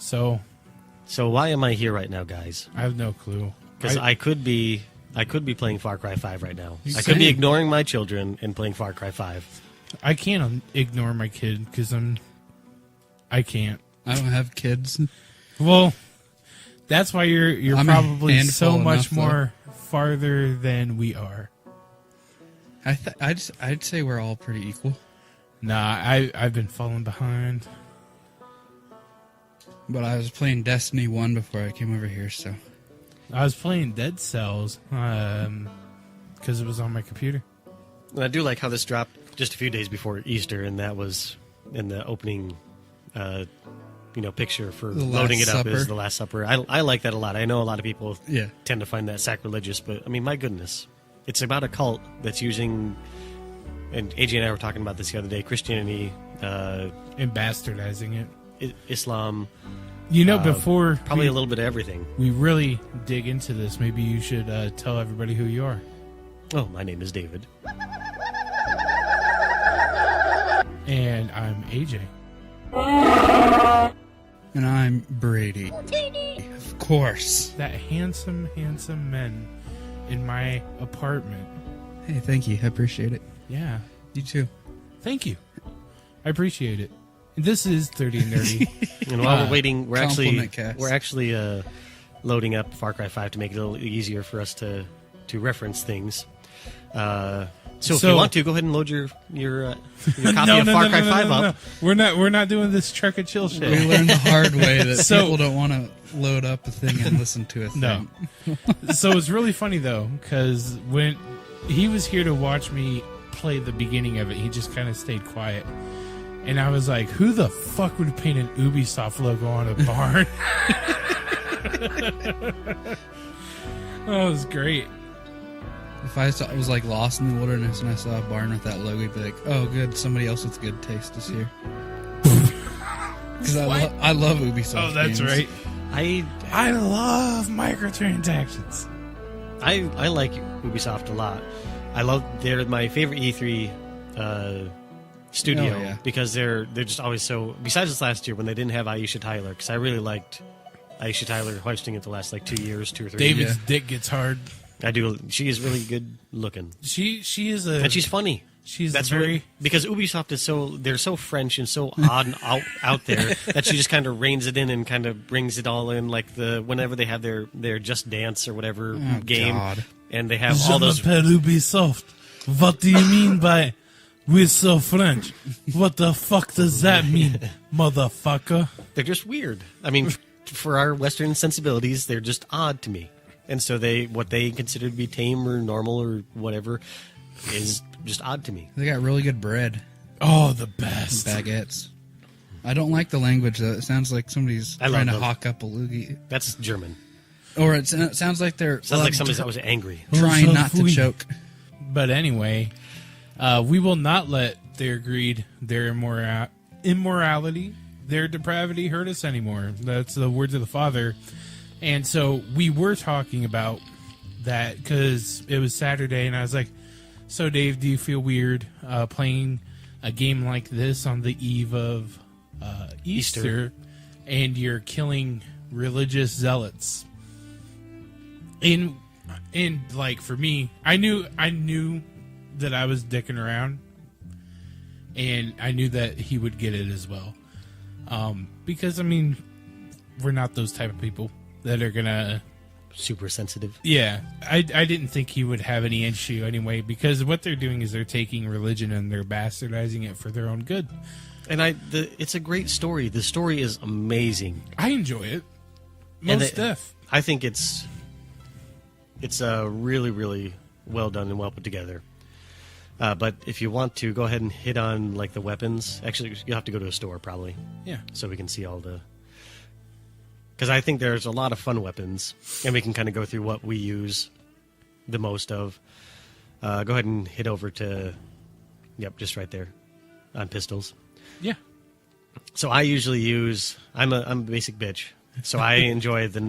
So why am I here right now, guys? I have no clue. Because I could be playing Far Cry 5 right now. I Same. could be ignoring my children and playing Far Cry 5. I can't ignore my kid because I can't. I don't have kids. Well, that's why you're I'm probably so much enough, more farther than we are. I'd say we're all pretty equal. Nah, I've been falling behind. But I was playing Destiny 1 before I came over here, so... I was playing Dead Cells because it was on my computer. And I do like how this dropped just a few days before Easter, and that was in the opening picture for loading it up is The Last Supper. I like that a lot. I know a lot of people tend to find that sacrilegious, but, I mean, my goodness. It's about a cult that's using... And AJ and I were talking about this the other day. Christianity... and bastardizing it. Islam... before... Probably a little bit of everything. We really dig into this. Maybe you should tell everybody who you are. Oh, my name is David. And I'm AJ. And I'm Brady. Of course. That handsome man in my apartment. Hey, thank you. I appreciate it. Yeah. You too. Thank you. I appreciate it. And this is 30 and Nerdy. And while we're waiting, we're actually cast. Loading up Far Cry 5 to make it a little easier for us to reference things. So if you want to, go ahead and load your copy of Far Cry 5 up. No. We're not doing this Trek and Chill shit. We learned the hard way that people don't want to load up a thing and listen to a thing. No. So it's really funny, though, because when he was here to watch me play the beginning of it, he just kind of stayed quiet. And I was like, who the fuck would paint an Ubisoft logo on a barn? Oh, it was great. If I was like lost in the wilderness and I saw a barn with that logo, I'd be like, oh, good, somebody else with good taste is here. Because I love Ubisoft. Oh, that's games. right. I love microtransactions. I like Ubisoft a lot. They're my favorite E3 studio because they're just always so. Besides this last year when they didn't have Aisha Tyler, because I really liked Aisha Tyler hosting it the last 2 years, 2 or 3. David's dick gets hard. I do. She is really good looking. She is and she's funny. That's very because Ubisoft they're so French and so odd and out there that she just kind of reins it in and kind of brings it all in whenever they have their Just Dance or whatever game, God. And they have all those. Ubisoft. What do you mean by we're so French? What the fuck does that mean, motherfucker? They're just weird. I mean, for our Western sensibilities, they're just odd to me. And so what they consider to be tame or normal or whatever is just odd to me. They got really good bread. Oh, the best. Baguettes. I don't like the language, though. It sounds like somebody's trying to hawk up a loogie. That's German. Or it sounds like they're... Sounds like somebody that was angry. Trying not to choke. But anyway, we will not let their greed, their immorality, their depravity hurt us anymore. That's the words of the Father. And so we were talking about that because it was Saturday, and I was like, so Dave, do you feel weird playing a game like this on the eve of Easter, and you're killing religious zealots? And like for me, I knew that I was dicking around, and I knew that he would get it as well. Because I mean, we're not those type of people that are gonna super sensitive. Yeah, I didn't think he would have any issue anyway, because what they're doing is they're taking religion and they're bastardizing it for their own good. And it's a great story. The story is amazing. I enjoy it. Most stuff. I think it's really, really well done and well put together. But if you want to, go ahead and hit on like the weapons. Actually, you'll have to go to a store probably. Yeah. So we can see all the... Because I think there's a lot of fun weapons, and we can kind of go through what we use the most of. Go ahead and hit over to... Yep, just right there on pistols. Yeah. So I usually use... I'm a basic bitch. So I enjoy the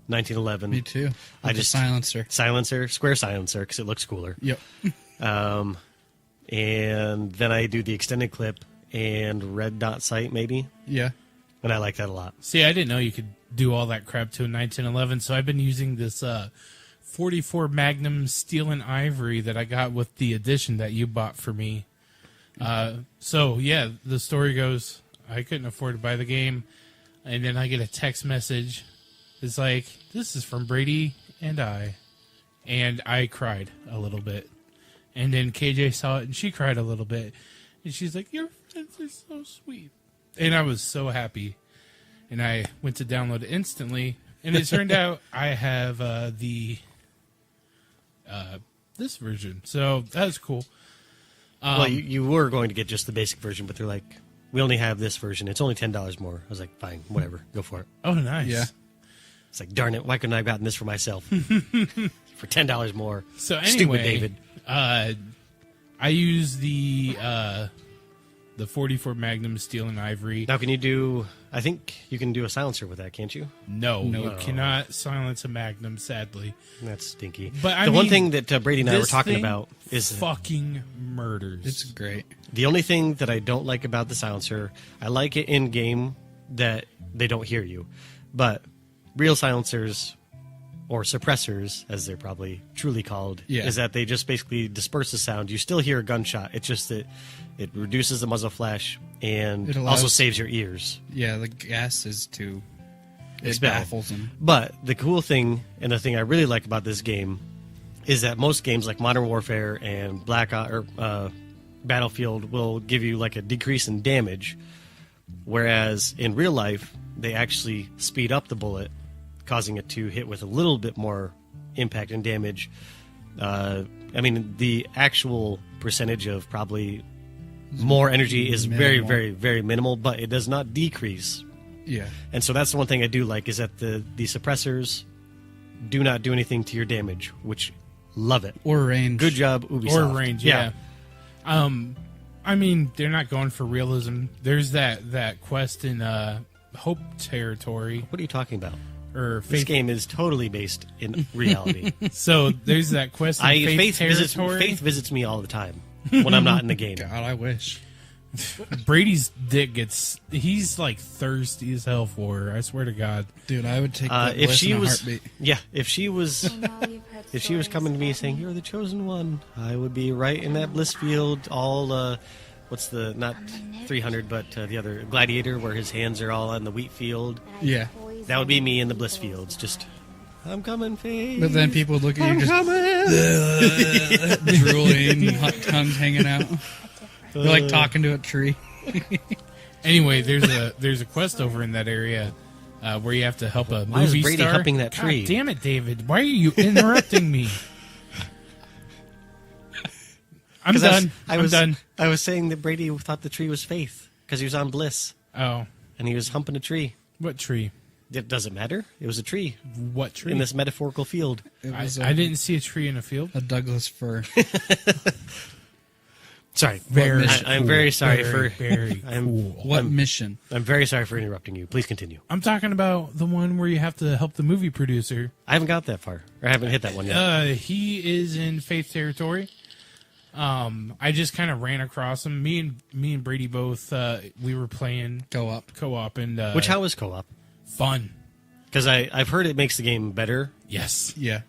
1911. Me too. I just silencer, square silencer, because it looks cooler. Yep. And then I do the extended clip and red dot sight, maybe. Yeah. And I like that a lot. See, I didn't know you could do all that crap to a 91011, so I've been using this 44 Magnum Steel and Ivory that I got with the edition that you bought for me. So, yeah, the story goes, I couldn't afford to buy the game, and then I get a text message. It's like, this is from Brady and I. And I cried a little bit. And then KJ saw it, and she cried a little bit. And she's like, your friends are so sweet. And I was so happy. And I went to download it instantly. And it turned out I have this version. So that was cool. Well, you were going to get just the basic version, but they're like, we only have this version. It's only $10 more. I was like, fine, whatever. Go for it. Oh, nice. Yeah. It's like, darn it, why couldn't I have gotten this for myself? For $10 more. So anyway, Stupid David. I use the 44 Magnum Steel and Ivory. Now, can you do... I think you can do a silencer with that, can't you? No, you cannot silence a Magnum, sadly. That's stinky. But the one thing that Brady and I were talking thing about is... fucking murders. It's great. The only thing that I don't like about the silencer, I like it in-game that they don't hear you. But real silencers, or suppressors, as they're probably truly called, is that they just basically disperse the sound. You still hear a gunshot. It's just that it reduces the muzzle flash and also saves your ears. Yeah, the gas is too... It It's bad. baffles them. But the cool thing, and the thing I really like about this game, is that most games like Modern Warfare and Battlefield will give you like a decrease in damage, whereas in real life, they actually speed up the bullet, causing it to hit with a little bit more impact and damage. I mean, the actual percentage of probably more energy is very, minimal. very, very minimal, but it does not decrease. Yeah. And so that's the one thing I do like, is that the suppressors do not do anything to your damage, which love it. Or range. Good job, Ubisoft. Or range, yeah. I mean, they're not going for realism. There's that quest in Hope Territory. What are you talking about? Or This Faith. game is totally based in reality. So there's that quest in Faith Territory. Faith visits me all the time when I'm not in the game. God, I wish. Brady's dick he's like thirsty as hell for her. I swear to God. Dude, I would take that if bliss she in a was, heartbeat. yeah, if she was coming to me saying you're the chosen one, I would be right in that bliss field. All what's the not 300, but the other gladiator where his hands are all on the wheat field. Yeah. That would be me in the bliss fields. Just I'm coming, Faith. But then people would look at I'm you just coming. drooling, hot tongues hanging out. You're like talking to a tree. Anyway, there's a quest over in that area where you have to help a Why is movie Brady star. humping that tree? God damn it, David! Why are you interrupting me? I'm 'Cause done. I I'm was done. I was saying that Brady thought the tree was Faith because he was on bliss Oh, and he was humping a tree. what tree? It doesn't matter. It was a tree What tree? in this metaphorical field. It was I didn't see a tree in a field. a Douglas fir. Sorry, Very I'm very sorry very, for. very I'm- cool. What mission? I'm very sorry for interrupting you. Please continue. I'm talking about the one where you have to help the movie producer. I haven't got that far, or I haven't hit that one yet. He is in Faith Territory. I just kind of ran across him. Me and Brady both. We were playing co-op, and How is co-op? fun. Because I've heard it makes the game better, Yes. Yeah.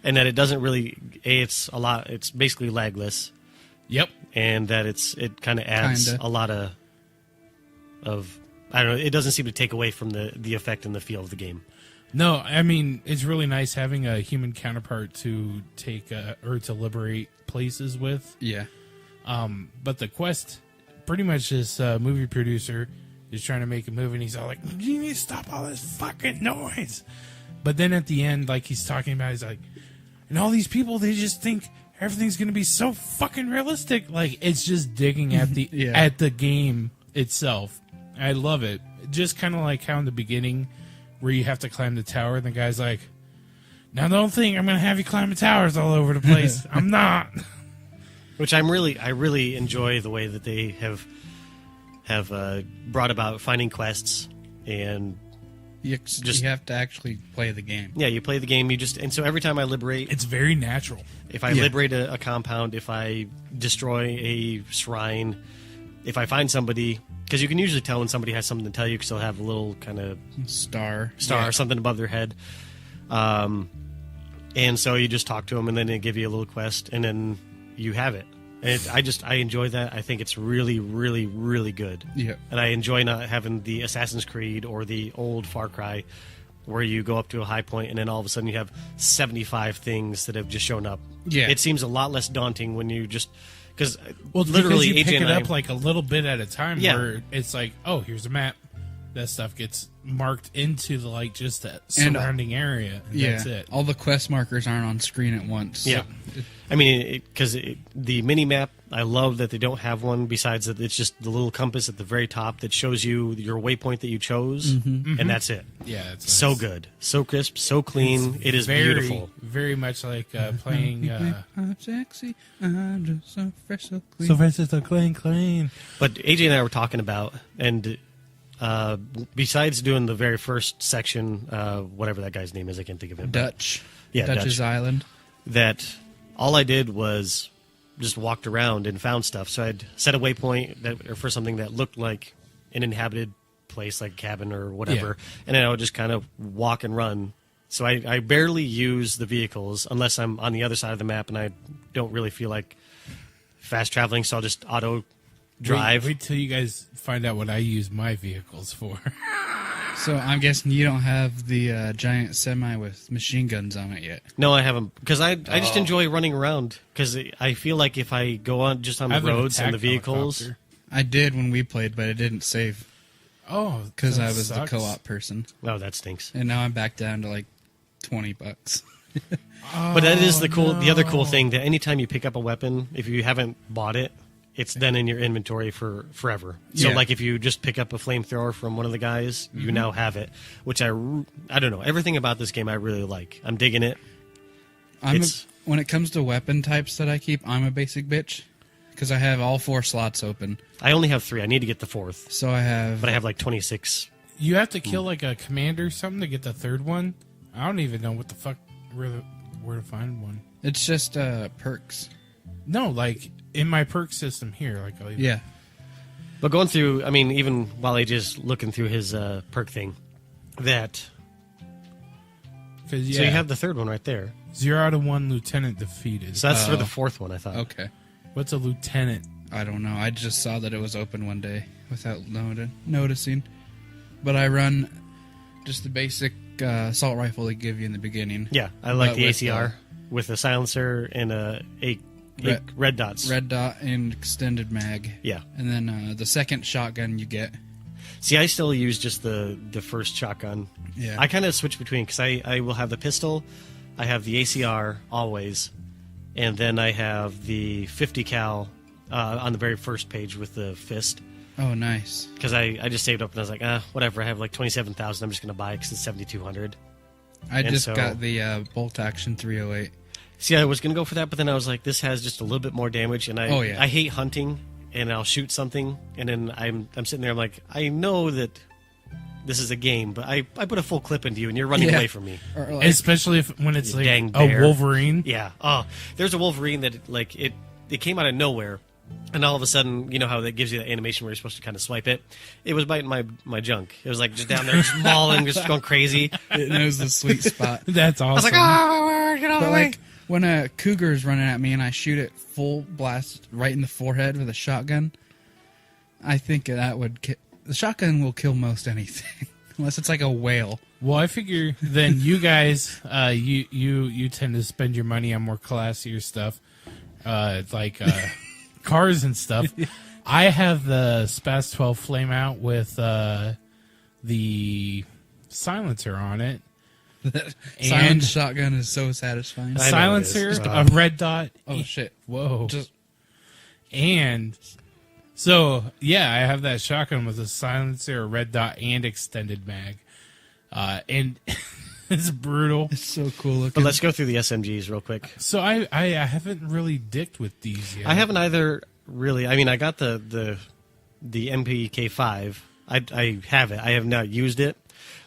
and that it doesn't really. It's a lot. It's basically lagless, Yep. and that it kind of adds Kinda. a lot of. I don't know. It doesn't seem to take away from the effect and the feel of the game. No, I mean it's really nice having a human counterpart to take or to liberate places with. Yeah. But the quest, pretty much this movie producer is trying to make a movie, and he's all like, "You need to stop all this fucking noise." But then at the end, like he's talking about, he's like, "And all these people, they just think everything's gonna be so fucking realistic." Like it's just digging at the Yeah. at the game itself. I love it. Just kind of like how in the beginning, where you have to climb the tower, and the guy's like, "Now don't think I'm gonna have you climb the towers all over the place. I'm not." Which I really enjoy the way that they have brought about finding quests, and You Just- have to actually play the game. yeah, you play the game. And so every time I liberate, It's very natural. if I Yeah. liberate a compound, if I destroy a shrine, if I find somebody, because you can usually tell when somebody has something to tell you because they'll have a little kind of Star or something above their head. And so you just talk to them, and then they give you a little quest, and then you have it. And I enjoy that. I think it's really, really, really good. Yeah. And I enjoy not having the Assassin's Creed or the old Far Cry where you go up to a high point and then all of a sudden you have 75 things that have just shown up. Yeah. It seems a lot less daunting when you just... Because literally, AJ you pick and it I, up like a little bit at a time. Yeah. Where it's like, oh, here's a map. That stuff gets marked into the like just that surrounding area. And Yeah. that's it. All the quest markers aren't on screen at once. Yeah. I mean, because the mini map, I love that they don't have one besides that it's just the little compass at the very top that shows you your waypoint that you chose, and that's it. Yeah, it's So nice. good, so crisp, so clean. It is very, beautiful. very much like playing. I'm sexy. I'm just so fresh, so clean. So fresh, so clean. But AJ and I were talking about, and besides doing the very first section, whatever that guy's name is, I can't think of it. Dutch. Yeah, Dutch's Dutch. Island. That all I did was just walked around and found stuff. So I'd set a waypoint for something that looked like an inhabited place, like a cabin or whatever, and then I would just kind of walk and run. So I barely use the vehicles unless I'm on the other side of the map and I don't really feel like fast traveling, so I'll just auto drive. Wait till you guys find out what I use my vehicles for. So I'm guessing you don't have the giant semi with machine guns on it yet. No, I haven't, because I just enjoy running around, because I feel like if I go on just on I the have an roads and the attack vehicles... helicopter. I did when we played, but it didn't save Oh, because that I was sucks. the co-op person, Oh, that stinks. and now I'm back down to like $20. But that is the other cool thing, that anytime you pick up a weapon, if you haven't bought it, it's then in your inventory for forever. So, Yeah. like, if you just pick up a flamethrower from one of the guys, you now have it, which I don't know. Everything about this game I really like. I'm digging it. When it comes to weapon types that I keep, I'm a basic bitch because I have all 4 slots open. I only have 3. I need to get the 4th, So I have. but I have like 26. You have to kill like a commander or something to get the third one. I don't even know what the fuck where to find one. It's just perks. No, like in my perk system here. Like I'll even, Yeah. But going through, I mean, even while AJ's looking through his perk thing, that... 'cause, So you have the third one right there. 0 out of 1 lieutenant defeated. So that's for Oh. the 4th one, I thought. Okay. What's a lieutenant? I don't know. I just saw that it was open one day without noticing. But I run just the basic assault rifle they give you in the beginning. Yeah, I like But the with, ACR with a silencer and eight red dots. Red dot and extended mag. Yeah. And then the second shotgun you get. See, I still use just the first shotgun. Yeah. I kind of switch between, because I will have the pistol, I have the ACR always, and then I have the 50 cal on the very first page with the fist. Oh, nice. Because I just saved up and I was like, whatever, I have like 27,000, I'm just going to buy it because it's 7,200. I And just so- got the bolt action 308. See, I was going to go for that, but then I was like, this has just a little bit more damage, and Oh, yeah. I hate hunting, and I'll shoot something, and then I'm sitting there, I'm like, I know that this is a game, but I put a full clip into you, and you're running Yeah. away from me. Or, like, Especially when it's You like dang a bear. Wolverine. Yeah. Oh, there's a Wolverine that like it came out of nowhere, and all of a sudden, you know how that gives you that animation where you're supposed to kind of swipe it. It was biting my junk. It was like just down there, just mauling, just going crazy. it knows the sweet spot. That's awesome. I was like, oh, get out of But the way. like when a cougar is running at me and I shoot it full blast right in the forehead with a shotgun, I think that would the shotgun will kill most anything, unless it's like a whale. Well, I figure then you guys, you tend to spend your money on more classier stuff, like cars and stuff. I have the Spaz 12 Flame Out with the silencer on it. Silent shotgun is so satisfying. I know it Silencer, is. a red dot. Oh shit! Whoa. Just And so, yeah, I have that shotgun with a silencer, a red dot, and extended mag. And it's brutal. it's so cool looking. But let's go through the SMGs real quick. So I haven't really dicked with these yet. I haven't either, really. I mean, I got the MPK5. I have it. I have not used it,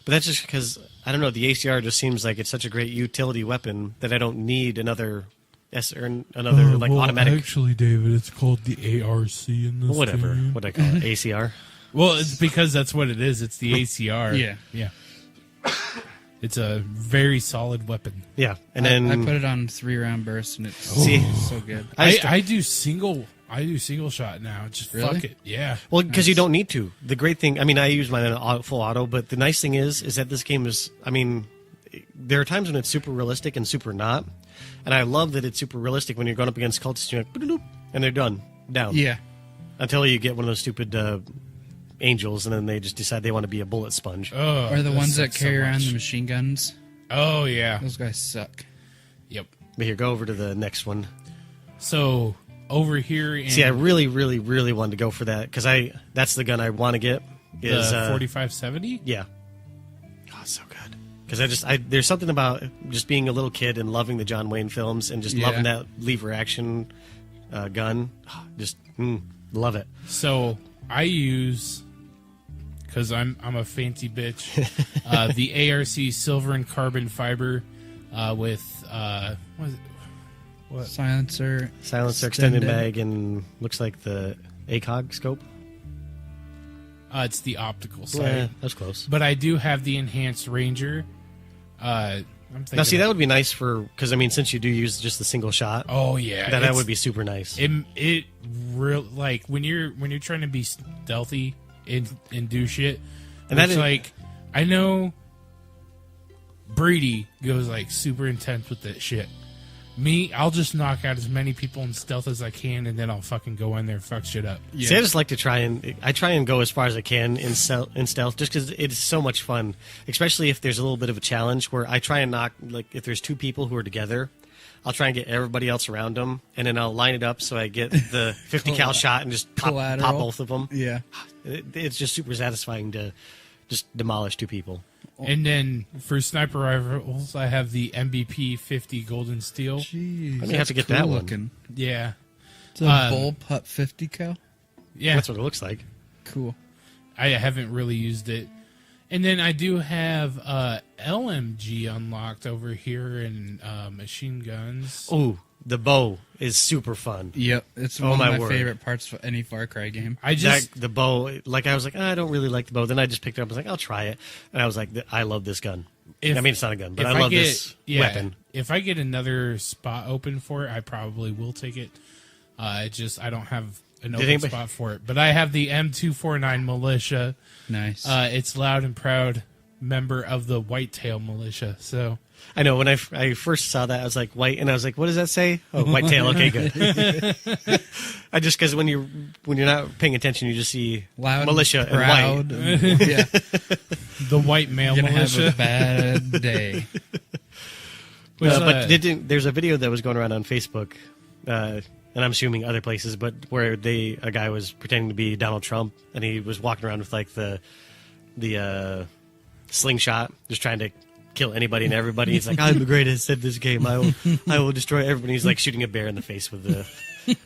but that's just because I don't know. The ACR just seems like it's such a great utility weapon that I don't need another automatic. Actually, David, it's called the ARC in this Whatever. game. What I call it, ACR. Well, it's because that's what it is. It's the ACR. Yeah. Yeah. It's a very solid weapon. Yeah, and I then put it on 3-round bursts, and it's See? so good. I do single shot now. Just Really? fuck it. Yeah. well, because you don't need to. The great thing, I mean, I use mine on full auto, but the nice thing is that this game is, I mean, there are times when it's super realistic and super not, and I love that it's super realistic when you're going up against cultists, you're like, "Boop-a-doop," and they're down. Yeah. Until you get one of those stupid angels, and then they just decide they want to be a bullet sponge. Oh, Or the ones that sucks so carry around much. the machine guns. Oh yeah. Those guys suck. Yep. But here, go over to the next one. So over here in See, I really, really, really wanted to go for that because that's the gun I want to get. Is the 4570. yeah. Oh, it's so good. Because there's something about just being a little kid and loving the John Wayne films and just Yeah. loving that lever action gun. Oh, just love it. So I use, because I'm a fancy bitch, the ARC silver and carbon fiber with what is it? What? Silencer. Extended mag, and looks like the ACOG scope. It's the optical sight. Yeah, that's close. But I do have the enhanced Ranger. I'm thinking Now, see, that would be nice because I mean, since you do use just the single shot, Oh yeah, that it's- would be super nice. It real like when you're trying to be stealthy and do shit. And that It's is- like I know Brady goes like super intense with that shit. Me, I'll just knock out as many people in stealth as I can, and then I'll fucking go in there and fuck shit up. Yeah. See, I just like to try and go as far as I can in stealth, just because it's so much fun. Especially if there's a little bit of a challenge where I try and knock, like if there's two people who are together, I'll try and get everybody else around them, and then I'll line it up so I get the 50 cal shot and just pop Collateral. both of them. Yeah. It's just super satisfying to just demolish two people. And then for sniper rifles, I have the MVP 50 Golden Steel. Jeez. I may have that's to get cool that one. looking. Yeah, It's a bullpup 50 cal. yeah. That's what it looks like. Cool. I haven't really used it. And then I do have LMG unlocked over here in machine guns. Ooh, the bow is super fun. Yep. It's Oh, one my of my word. favorite parts of any Far Cry game. I just The bow, like I was like, I don't really like the bow. Then I just picked it up. I was like, I'll try it, and I was like, I love this gun. If- I mean, it's not a gun, but if I love get, this yeah, weapon. If I get another spot open for it, I probably will take it. I don't have an open anybody- spot for it. But I have the M249 militia. Nice. It's loud and proud member of the Whitetail militia. So I know when I first saw that, I was like, white, and I was like, what does that say? Oh, whitetail. Okay, good. I just because when you're not paying attention, you just see Loud, militia and white. proud, and yeah. the white male You're gonna have militia. a bad day. Which, But there's a video that was going around on Facebook, and I'm assuming other places, but where a guy was pretending to be Donald Trump, and he was walking around with like the slingshot, just trying to kill anybody and everybody. He's like, I'm the greatest at this game. I will destroy everybody. He's like shooting a bear in the face with the.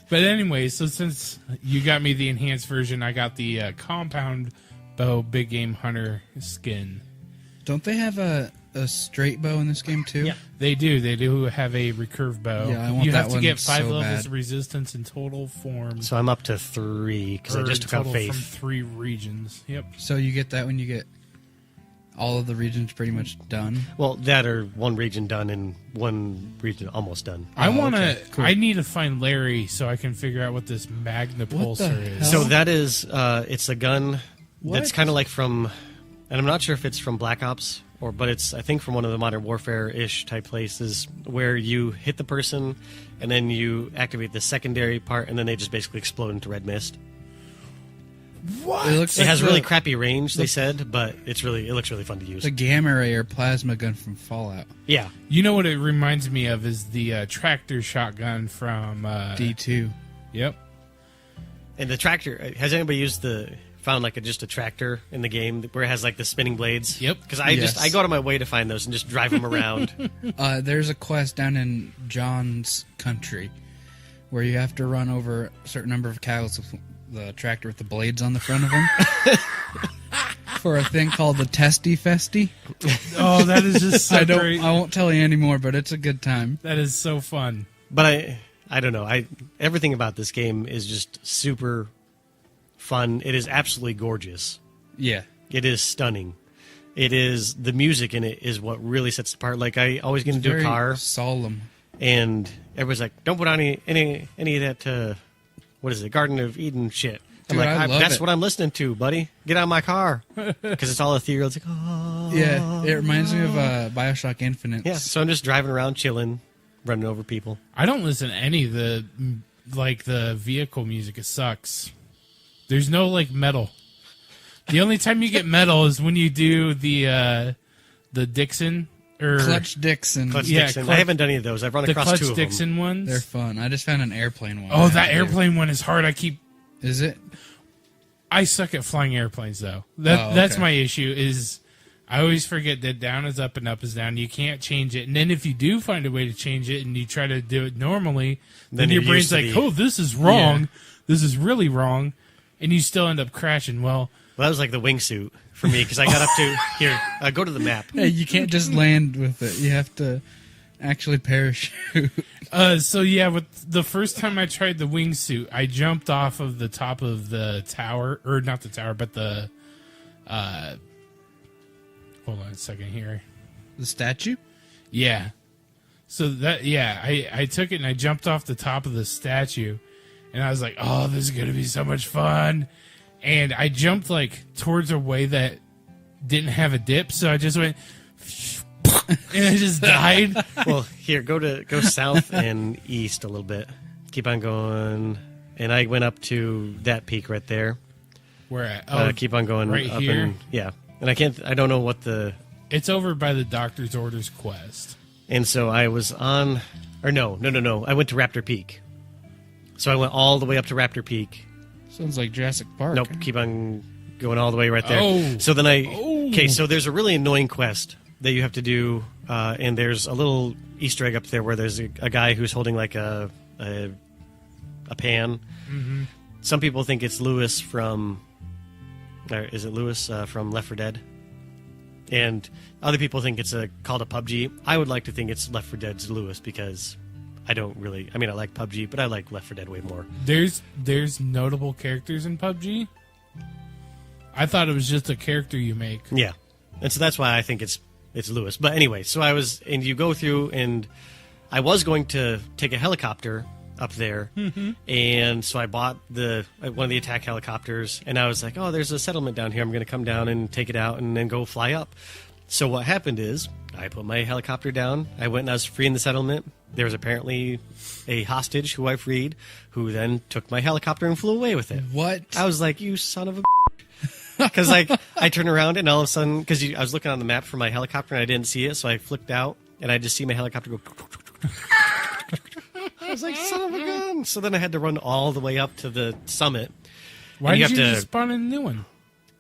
But anyway, so since you got me the enhanced version, I got the compound bow big game hunter skin. Don't they have a straight bow in this game too? Yeah. They do have a recurve bow. Yeah, I want you that have to one get 5 so levels bad. of resistance in total form. So I'm up to 3 because I or just in took out total faith. from 3 regions. Yep. So you get that when you get all of the regions pretty much done. Well, that or one region done and one region almost done. I want to. okay, cool. I need to find Larry so I can figure out what this Magna Pulsar hell? is. So that is, it's a gun that's What? kind of like from, and I'm not sure if it's from Black Ops but it's I think from one of the Modern Warfare-ish type places where you hit the person and then you activate the secondary part and then they just basically explode into red mist. What? It looks It like has the, really crappy range, they said, but it looks really fun to use. the gamma ray or plasma gun from Fallout. Yeah. You know what it reminds me of is the tractor shotgun from D2. Yep. And the tractor, has anybody found like just a tractor in the game where it has like the spinning blades? Yep. Because I Yes. go out of my way to find those and just drive them around. There's a quest down in John's country where you have to run over a certain number of cows with the tractor with the blades on the front of them for a thing called the Testy Festy. Oh, that is just so great. I won't tell you anymore, but it's a good time. That is so fun. But I don't know. Everything about this game is just super fun. It is absolutely gorgeous. Yeah. It is stunning. It is the music in it is what really sets it apart. Like I always get into a car, solemn, and everybody's like, "Don't put on any of that what is it, Garden of Eden shit." I'm Dude, like, love that's it. what I'm listening to, buddy. Get out of my car, because it's all ethereal. It's like, oh, Yeah, it reminds me of Bioshock Infinite. yeah. So I'm just driving around, chilling, running over people. I don't listen to any of the vehicle music. It sucks. There's no like metal. The only time you get metal is when you do the Dixon or Clutch Dixon. Clutch Yeah, Dixon. Clutch- I haven't done any of those. I've run the across Clutch two of Dixon them. ones. They're fun. I just found an airplane one. Oh, that airplane one is hard. Is it? I suck at flying airplanes though. Oh, That's okay. my issue. Is I always forget that down is up and up is down. You can't change it. And then if you do find a way to change it and you try to do it normally, then your you're brain's used to like, the- "Oh, this is wrong. Yeah. This is really wrong," and you still end up crashing. Well, Well, that was like the wingsuit for me, because I got up to here. Go to the map. Hey, you can't just land with it. You have to actually parachute. so yeah, with the first time I tried the wingsuit, I jumped off of the top of the tower, or not the tower, but the. Hold on a second here. The statue? Yeah. So I took it and I jumped off the top of the statue, and I was like, "Oh, this is gonna be so much fun!" And I jumped like towards a way that didn't have a dip, so I just went, and I just died. Well, here, go south and east a little bit. Keep on going, and I went up to that peak right there. Where at? Keep on going right up here? and yeah. And I don't know what the. It's over by the Doctor's Orders quest. And so I was on, or no. I went to Raptor Peak. So I went all the way up to Raptor Peak. Sounds like Jurassic Park. Nope, keep on going all the way right there. Oh. So then Oh. okay, so there's a really annoying quest that you have to do, and there's a little Easter egg up there where there's a guy who's holding like a pan. Mm-hmm. Some people think it's Lewis from, or is it Lewis from Left 4 Dead? And other people think it's called a PUBG. I would like to think it's Left 4 Dead's Lewis, because I like PUBG, but I like Left 4 Dead way more. There's notable characters in PUBG. I thought it was just a character you make. Yeah, and so that's why I think it's Lewis. But anyway, so and you go through, and I was going to take a helicopter up there, and so I bought one of the attack helicopters, and I was like, oh, there's a settlement down here. I'm going to come down and take it out, and then go fly up. So what happened is I put my helicopter down. I went and I was freeing the settlement. There was apparently a hostage who I freed, who then took my helicopter and flew away with it. What? I was like, you son of a because like I turn around and all of a sudden, because I was looking on the map for my helicopter and I didn't see it, so I flicked out and I just see my helicopter go. I was like, son of a gun. So then I had to run all the way up to the summit. Why did you just spawn a new one?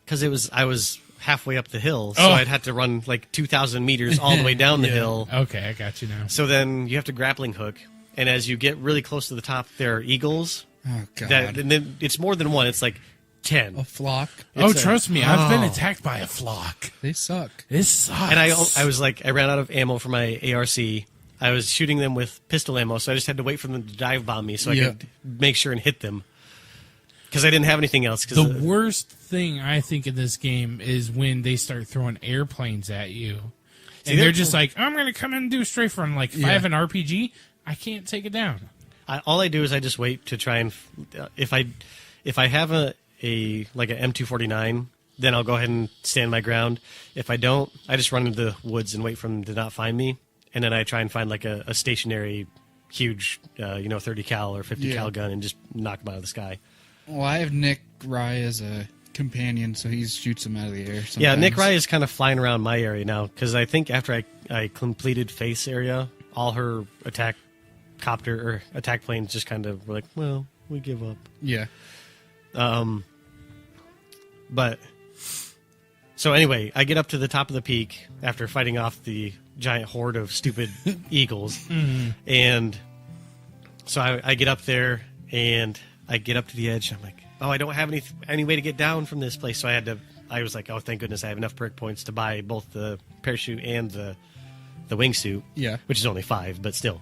Because I was halfway up the hill, so Oh. I'd had to run like 2,000 meters all the way down the hill. Okay, I got you now. So then you have to grappling hook, and as you get really close to the top, there are eagles. Oh, God. And then it's more than one. It's like 10. A flock. Trust me, I've been attacked by a flock. They suck. This sucks. And I was like, I ran out of ammo for my ARC. I was shooting them with pistol ammo, so I just had to wait for them to dive bomb me so I could make sure and hit them. Because I didn't have anything else. The worst thing I think in this game is when they start throwing airplanes at you. And they're just like, I'm going to come in and do a strafe run. Like, if I have an RPG, I can't take it down. All I do is I just wait to try and... if I have an M249, then I'll go ahead and stand my ground. If I don't, I just run into the woods and wait for them to not find me. And then I try and find like a stationary, huge, 30 cal or 50 cal gun and just knock them out of the sky. Well, I have Nick Rye as a companion, so he shoots them out of the air sometimes. Yeah, Nick Rye is kind of flying around my area now, because I think after I completed Face area, all her attack planes just kind of were like, well, we give up. Yeah. But so anyway, I get up to the top of the peak after fighting off the giant horde of stupid eagles, and so I get up there and I get up to the edge. I'm like, oh, I don't have any way to get down from this place, so I was like, oh, thank goodness I have enough perk points to buy both the parachute and the wingsuit. Yeah. Which is only 5, but still,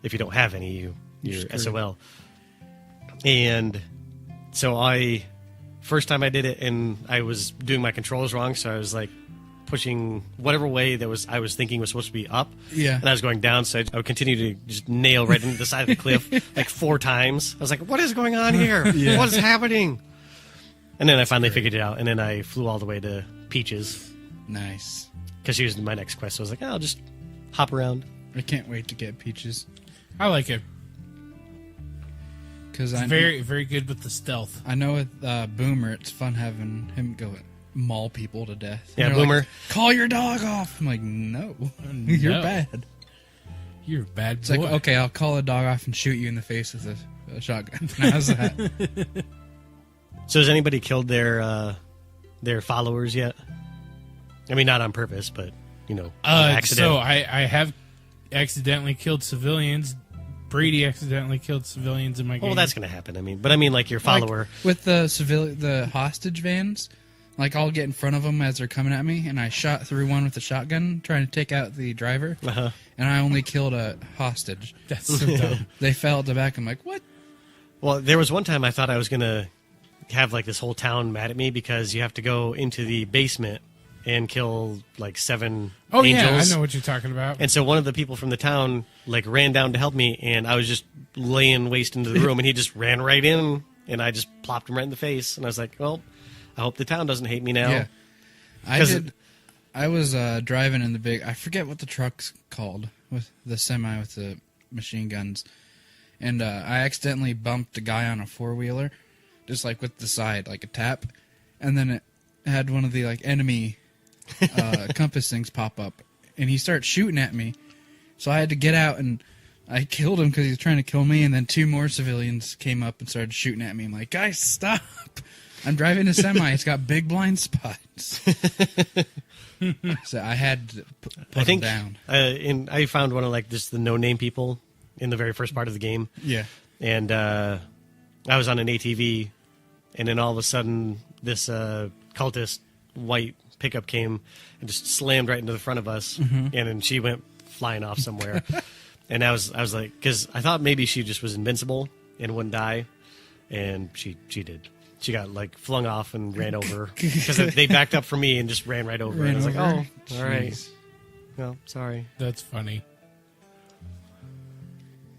if you don't have any, you're screwed. SOL. And so I first time I did it, and I was doing my controls wrong, so I was like pushing whatever way I was thinking was supposed to be up. Yeah. And I was going down, so I would continue to just nail right into the side of the cliff like 4 times. I was like, what is going on here? Yeah. What is happening? And then I finally figured it out, and then I flew all the way to Peaches Nice. because she was my next quest. So I was like, I'll just hop around. I can't wait to get Peaches. I like it. Because It's very, very good with the stealth. I know with Boomer, it's fun having him go maul people to death. Yeah, And they're Boomer. like, call your dog off. I'm like, no. You're No. bad. You're a bad It's boy. like, okay, I'll call a dog off and shoot you in the face with a shotgun. How's that? So has anybody killed their followers yet? I mean, not on purpose, but accident. So I have accidentally killed civilians. Brady accidentally killed civilians in my game. Well, that's going to happen. I mean, like your follower. Like, with the hostage vans, like I'll get in front of them as they're coming at me, and I shot through one with a shotgun trying to take out the driver, Uh-huh. and I only killed a hostage. That's so dumb. They fell at the back. I'm like, what? Well, there was one time I thought I was going to have like this whole town mad at me because you have to go into the basement and kill like 7 Oh angels. yeah, I know what you're talking about. And so one of the people from the town like ran down to help me, and I was just laying waste into the room, and he just ran right in, and I just plopped him right in the face, and I was like, well, I hope the town doesn't hate me now. Yeah. I 'Cause did. I was driving in the big. I forget what the truck's called with the semi with the machine guns, and I accidentally bumped a guy on a 4-wheeler, just like with the side, like a tap, and then it had one of the like enemy compass things pop up, and he started shooting at me, so I had to get out and I killed him because he was trying to kill me, and then 2 more civilians came up and started shooting at me. I'm like, guys, stop! I'm driving a semi. It's got big blind spots. So I had to put him down. And I found one of like just the no-name people in the very first part of the game. Yeah. And I was on an ATV, and then all of a sudden this cultist white pickup came and just slammed right into the front of us, and then she went flying off somewhere. And I was like, because I thought maybe she just was invincible and wouldn't die, and she did. She got like flung off and ran over because they backed up for me and just ran right over. And I was like, oh, all right. Jeez. Well, sorry. That's funny.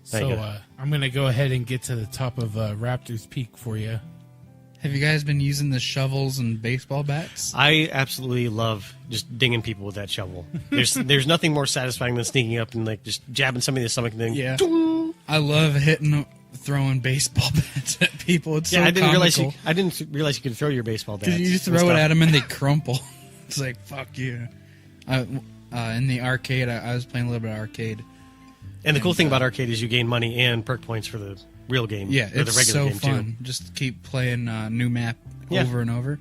Thank So you. I'm going to go ahead and get to the top of Raptor's Peak for you. Have you guys been using the shovels and baseball bats? I absolutely love just dinging people with that shovel. There's nothing more satisfying than sneaking up and like just jabbing somebody in the stomach and then Yeah. I love throwing baseball bats at people. It's so I didn't comical. realize you could throw your baseball bats. Because you throw it at them and they crumple. It's like, fuck you. In the arcade, I was playing a little bit of arcade. And the cool thing about arcade is you gain money and perk points for the real game. Yeah, or the it's regular so game fun. Just keep playing new map Yeah. over and over.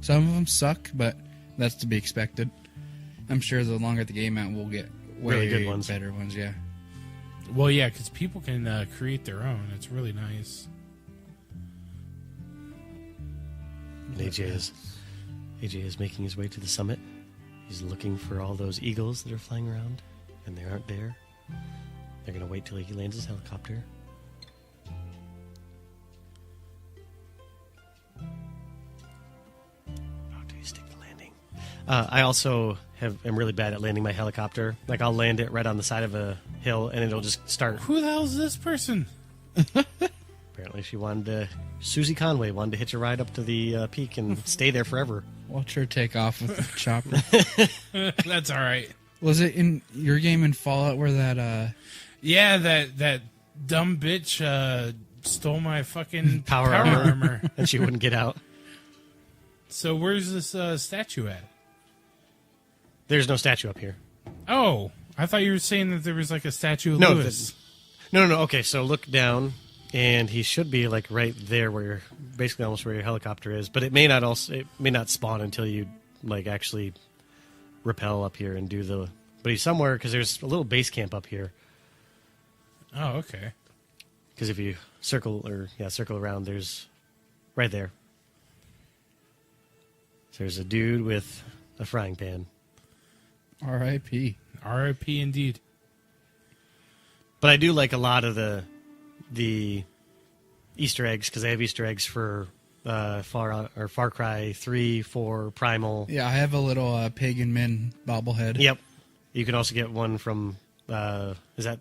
Some of them suck, but that's to be expected. I'm sure the longer the game out, we'll get way Really good ones. better ones. Yeah. Well, yeah, because people can create their own. It's really nice. And AJ is making his way to the summit. He's looking for all those eagles that are flying around, and they aren't there. They're going to wait till he lands his helicopter. Oh, do you stick the landing? I also am really bad at landing my helicopter. Like, I'll land it right on the side of a hill, and it'll just start. Who the hell is this person? Apparently, Susie Conway wanted to hitch a ride up to the peak and stay there forever. Watch her take off with the chopper. That's all right. Was it in your game in Fallout where that Yeah, that dumb bitch stole my fucking Power armor. And she wouldn't get out. So where's this statue at? There's no statue up here. Oh, I thought you were saying that there was like a statue of No, Lewis. No. Okay, so look down, and he should be like right there, where basically almost where your helicopter is. But it may not spawn until you like actually rappel up here and do the. But he's somewhere because there's a little base camp up here. Oh, okay. Because if you circle around, there's right there. There's a dude with a frying pan. R.I.P. R.I.P. indeed. But I do like a lot of the Easter eggs because they have Easter eggs for Far Cry 3, 4, Primal. Yeah, I have a little Pagan Min bobblehead. Yep. You can also get one from, is that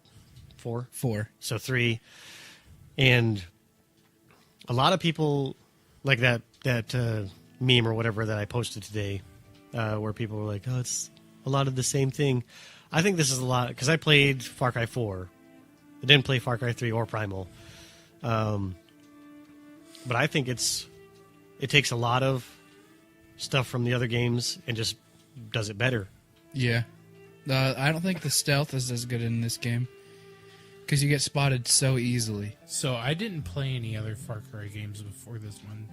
4? 4. So 3. And a lot of people, like that meme or whatever that I posted today, where people were like, oh, it's a lot of the same thing. I think this is a lot, because I played Far Cry 4. I didn't play Far Cry 3 or Primal. But I think it takes a lot of stuff from the other games and just does it better. Yeah. I don't think the stealth is as good in this game, because you get spotted so easily. So I didn't play any other Far Cry games before this one,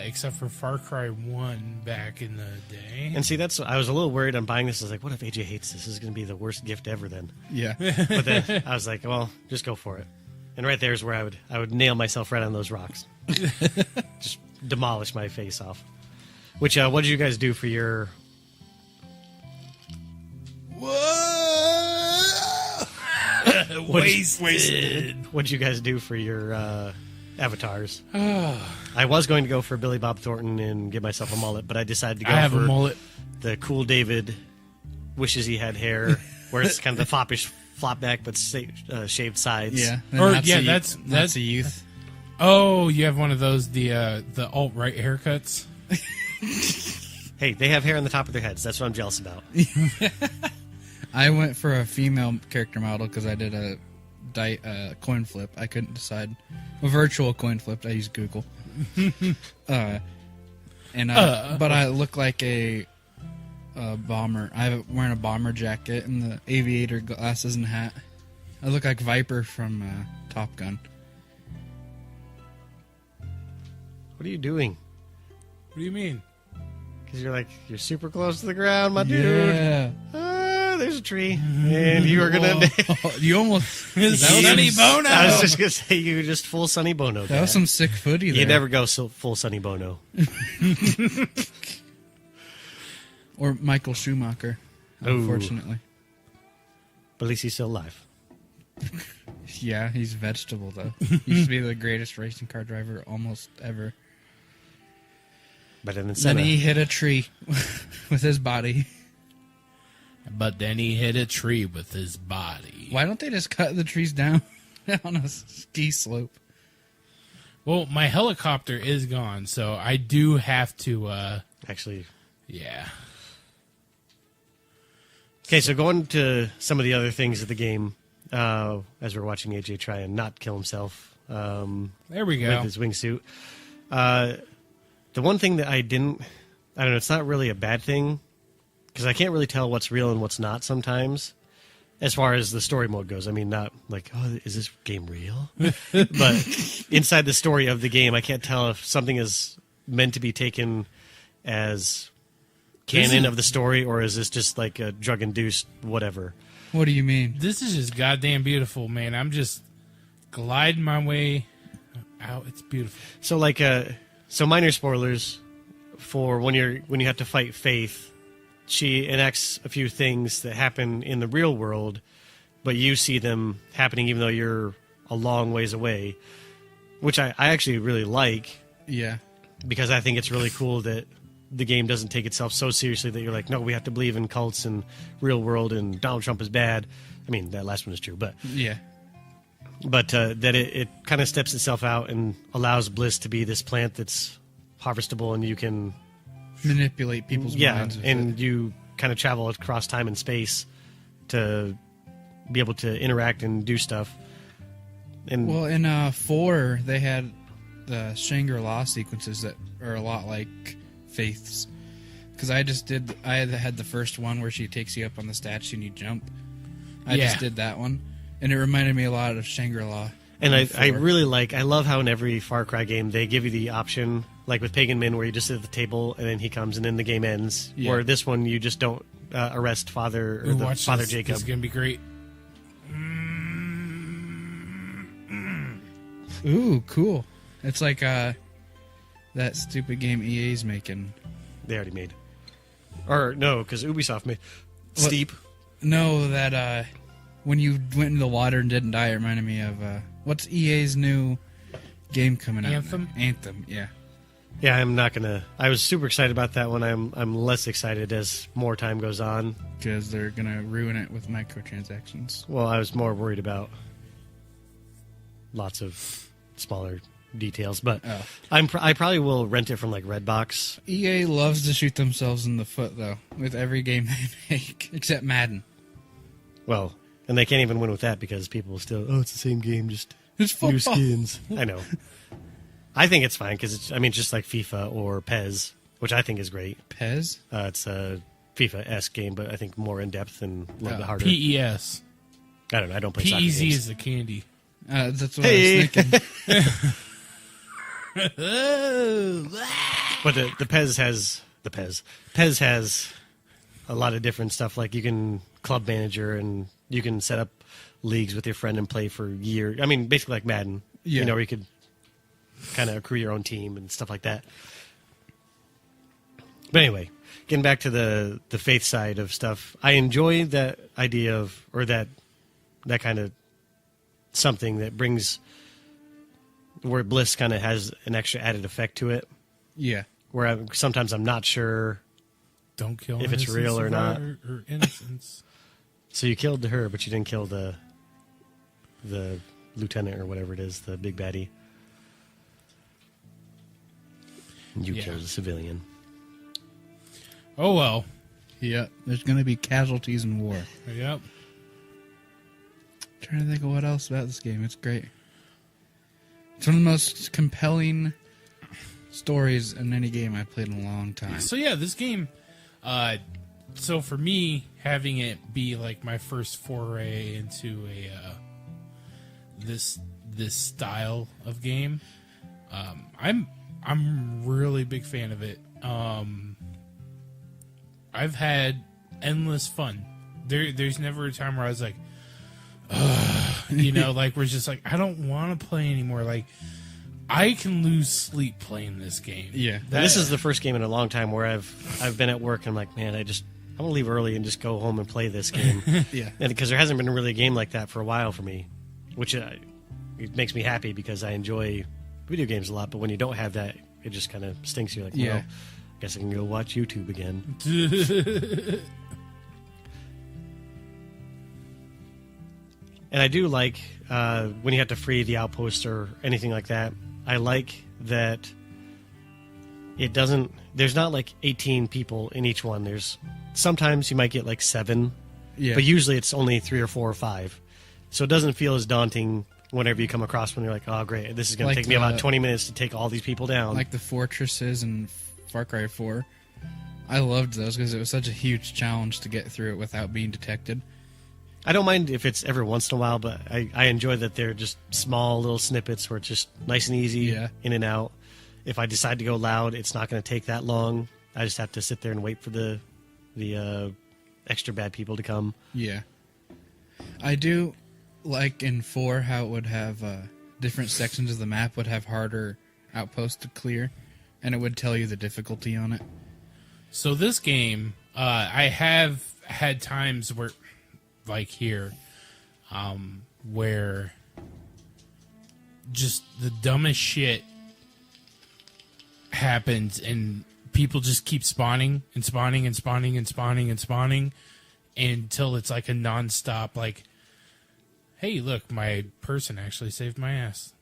except for Far Cry 1 back in the day. And see, I was a little worried on buying this. I was like, what if AJ hates this? This is going to be the worst gift ever then. Yeah. But then I was like, well, just go for it. And right there is where I would nail myself right on those rocks. Just demolish my face off. Which, what did you guys do for your... Wasted. What did you guys do for your avatars? I was going to go for Billy Bob Thornton and give myself a mullet, but I decided to go I have for a mullet. the cool David wishes he had hair, where it's kind of the foppish flop back but shaved sides. Yeah. That's a youth. Oh, you have one of those the alt-right haircuts. Hey, they have hair on the top of their heads. That's what I'm jealous about. I went for a female character model because I did a coin flip. I couldn't decide. A virtual coin flip. I used Google. But I look like a bomber. I'm wearing a bomber jacket and the aviator glasses and hat. I look like Viper from Top Gun. What are you doing? What do you mean? Because you're super close to the ground, my dude. Yeah. There's a tree, and you are gonna. You almost Sonny Bono. I was just gonna say you just full Sonny Bono. That was some sick footy there. You never go full Sonny Bono. Or Michael Schumacher, unfortunately. But at least he's still alive. Yeah, he's a vegetable though. He used to be the greatest racing car driver almost ever. But then he hit a tree with his body. But then he hit a tree with his body. Why don't they just cut the trees down on a ski slope? Well, my helicopter is gone, so I do have to... Actually... Yeah. Okay, so going to some of the other things of the game, as we're watching AJ try and not kill himself there we go. with his wingsuit. The one thing that I don't know, it's not really a bad thing, because I can't really tell what's real and what's not sometimes, as far as the story mode goes. I mean, not like, oh, is this game real? But inside the story of the game, I can't tell if something is meant to be taken as canon of the story, or is this just like a drug-induced whatever. What do you mean? This is just goddamn beautiful, man. I'm just gliding my way out. It's beautiful. So, like, so minor spoilers for when you have to fight Faith. She enacts a few things that happen in the real world, but you see them happening even though you're a long ways away, which I actually really like. Yeah. Because I think it's really cool that the game doesn't take itself so seriously that you're like, no, we have to believe in cults and real world and Donald Trump is bad. I mean, that last one is true, but... Yeah. But that it kind of steps itself out and allows Bliss to be this plant that's harvestable and you can... manipulate people's minds. And you kind of travel across time and space to be able to interact and do stuff. And well, in 4, they had the Shangri-La sequences that are a lot like Faith's. Because I had the first one where she takes you up on the statue and you jump. I just did that one. And it reminded me a lot of Shangri-La. And I love how in every Far Cry game they give you the option, like with Pagan Min, where you just sit at the table and then he comes and then the game ends. Yeah. Where this one you just don't arrest Father Father Jacob. This is gonna be great. Ooh, cool! It's like that stupid game EA's making. They already made, or no, because Ubisoft made Steep. No, that when you went into the water and didn't die, it reminded me of what's EA's new game coming out? Anthem? Anthem, yeah. Yeah, I'm not gonna. I was super excited about that one. I'm less excited as more time goes on. Because they're going to ruin it with microtransactions. Well, I was more worried about lots of smaller details, but I probably will rent it from like Redbox. EA loves to shoot themselves in the foot, though, with every game they make, except Madden. Well, and they can't even win with that because people still, it's the same game, just It's new football. skins. I know. I think it's fine because it's just like FIFA or PES, which I think is great. Pez? It's a FIFA-esque game, but I think more in depth and a little bit harder. PES. I don't know. I don't play soccer PEZ games. is the candy. That's what Hey. I was thinking. But the PES has a lot of different stuff. Like you can club manager and you can set up leagues with your friend and play for years. I mean, basically like Madden. Yeah. You know, where you could kind of accrue your own team and stuff like that. But anyway, getting back to the faith side of stuff, I enjoy that idea of, or that kind of something that brings, where Bliss kind of has an extra added effect to it. Yeah. Where sometimes I'm not sure Don't kill if it's innocent real or not. survivor or innocence. So you killed her, but you didn't kill the lieutenant or whatever it is, the big baddie. You Yeah. killed a civilian. Oh well. Yeah. There's going to be casualties in war. Yep. Trying to think of what else about this game. It's great. It's one of the most compelling stories in any game I've played in a long time. So yeah, this game. So for me, having it be like my first foray into a this style of game, I'm really big fan of it. I've had endless fun. There's never a time where I was like, like we're just like I don't want to play anymore. Like I can lose sleep playing this game. Yeah. This is the first game in a long time where I've been at work and I'm like, man, I'm gonna leave early and just go home and play this game. Yeah. And because there hasn't been really a game like that for a while for me, which it makes me happy because I enjoy video games a lot. But when you don't have that, it just kind of stinks. You're like, Yeah. well, I guess I can go watch YouTube again. And I do like when you have to free the outpost or anything like that. I like that it doesn't. There's not like 18 people in each one. Sometimes you might get like 7, Yeah. but usually it's only 3 or 4 or 5. So it doesn't feel as daunting whenever you come across one. You're like, oh great, this is going Like to take me about 20 minutes to take all these people down. Like the fortresses in Far Cry 4. I loved those because it was such a huge challenge to get through it without being detected. I don't mind if it's every once in a while, but I enjoy that they're just small little snippets where it's just nice and easy, Yeah. in and out. If I decide to go loud, it's not going to take that long. I just have to sit there and wait for the extra bad people to come. Yeah. I do like in 4 how it would have different sections of the map would have harder outposts to clear, and it would tell you the difficulty on it. So this game, I have had times where, like here, where just the dumbest shit happens and people just keep spawning and spawning and spawning and spawning and spawning until it's like a nonstop, like, hey, look, my person actually saved my ass.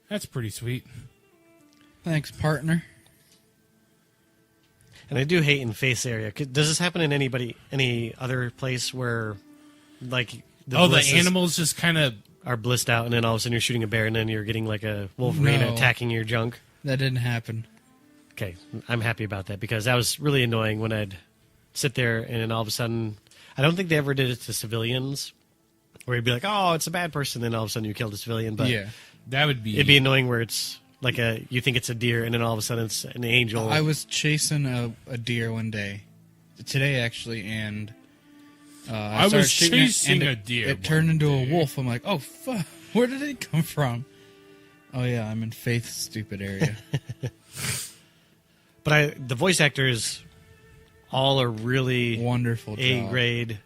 That's pretty sweet. Thanks, partner. And I do hate in face area. Does this happen in any other place where, like, The blisses animals just kind of... are blissed out, and then all of a sudden you're shooting a bear, and then you're getting like a Wolverine No. attacking your junk? That didn't happen. Okay, I'm happy about that because that was really annoying when I'd sit there and then all of a sudden, I don't think they ever did it to civilians, where you'd be like, oh, it's a bad person, then all of a sudden you killed a civilian. But Yeah. That would be... it'd be annoying where it's like you think it's a deer, and then all of a sudden it's an angel. I was chasing a deer one day. Today, actually, and... I started was shooting it, chasing and a deer It turned one into a day. wolf. I'm like, oh, fuck. Where did it come from? Oh, yeah, I'm in Faith's stupid area. But the voice actors all are really Wonderful job. A grade.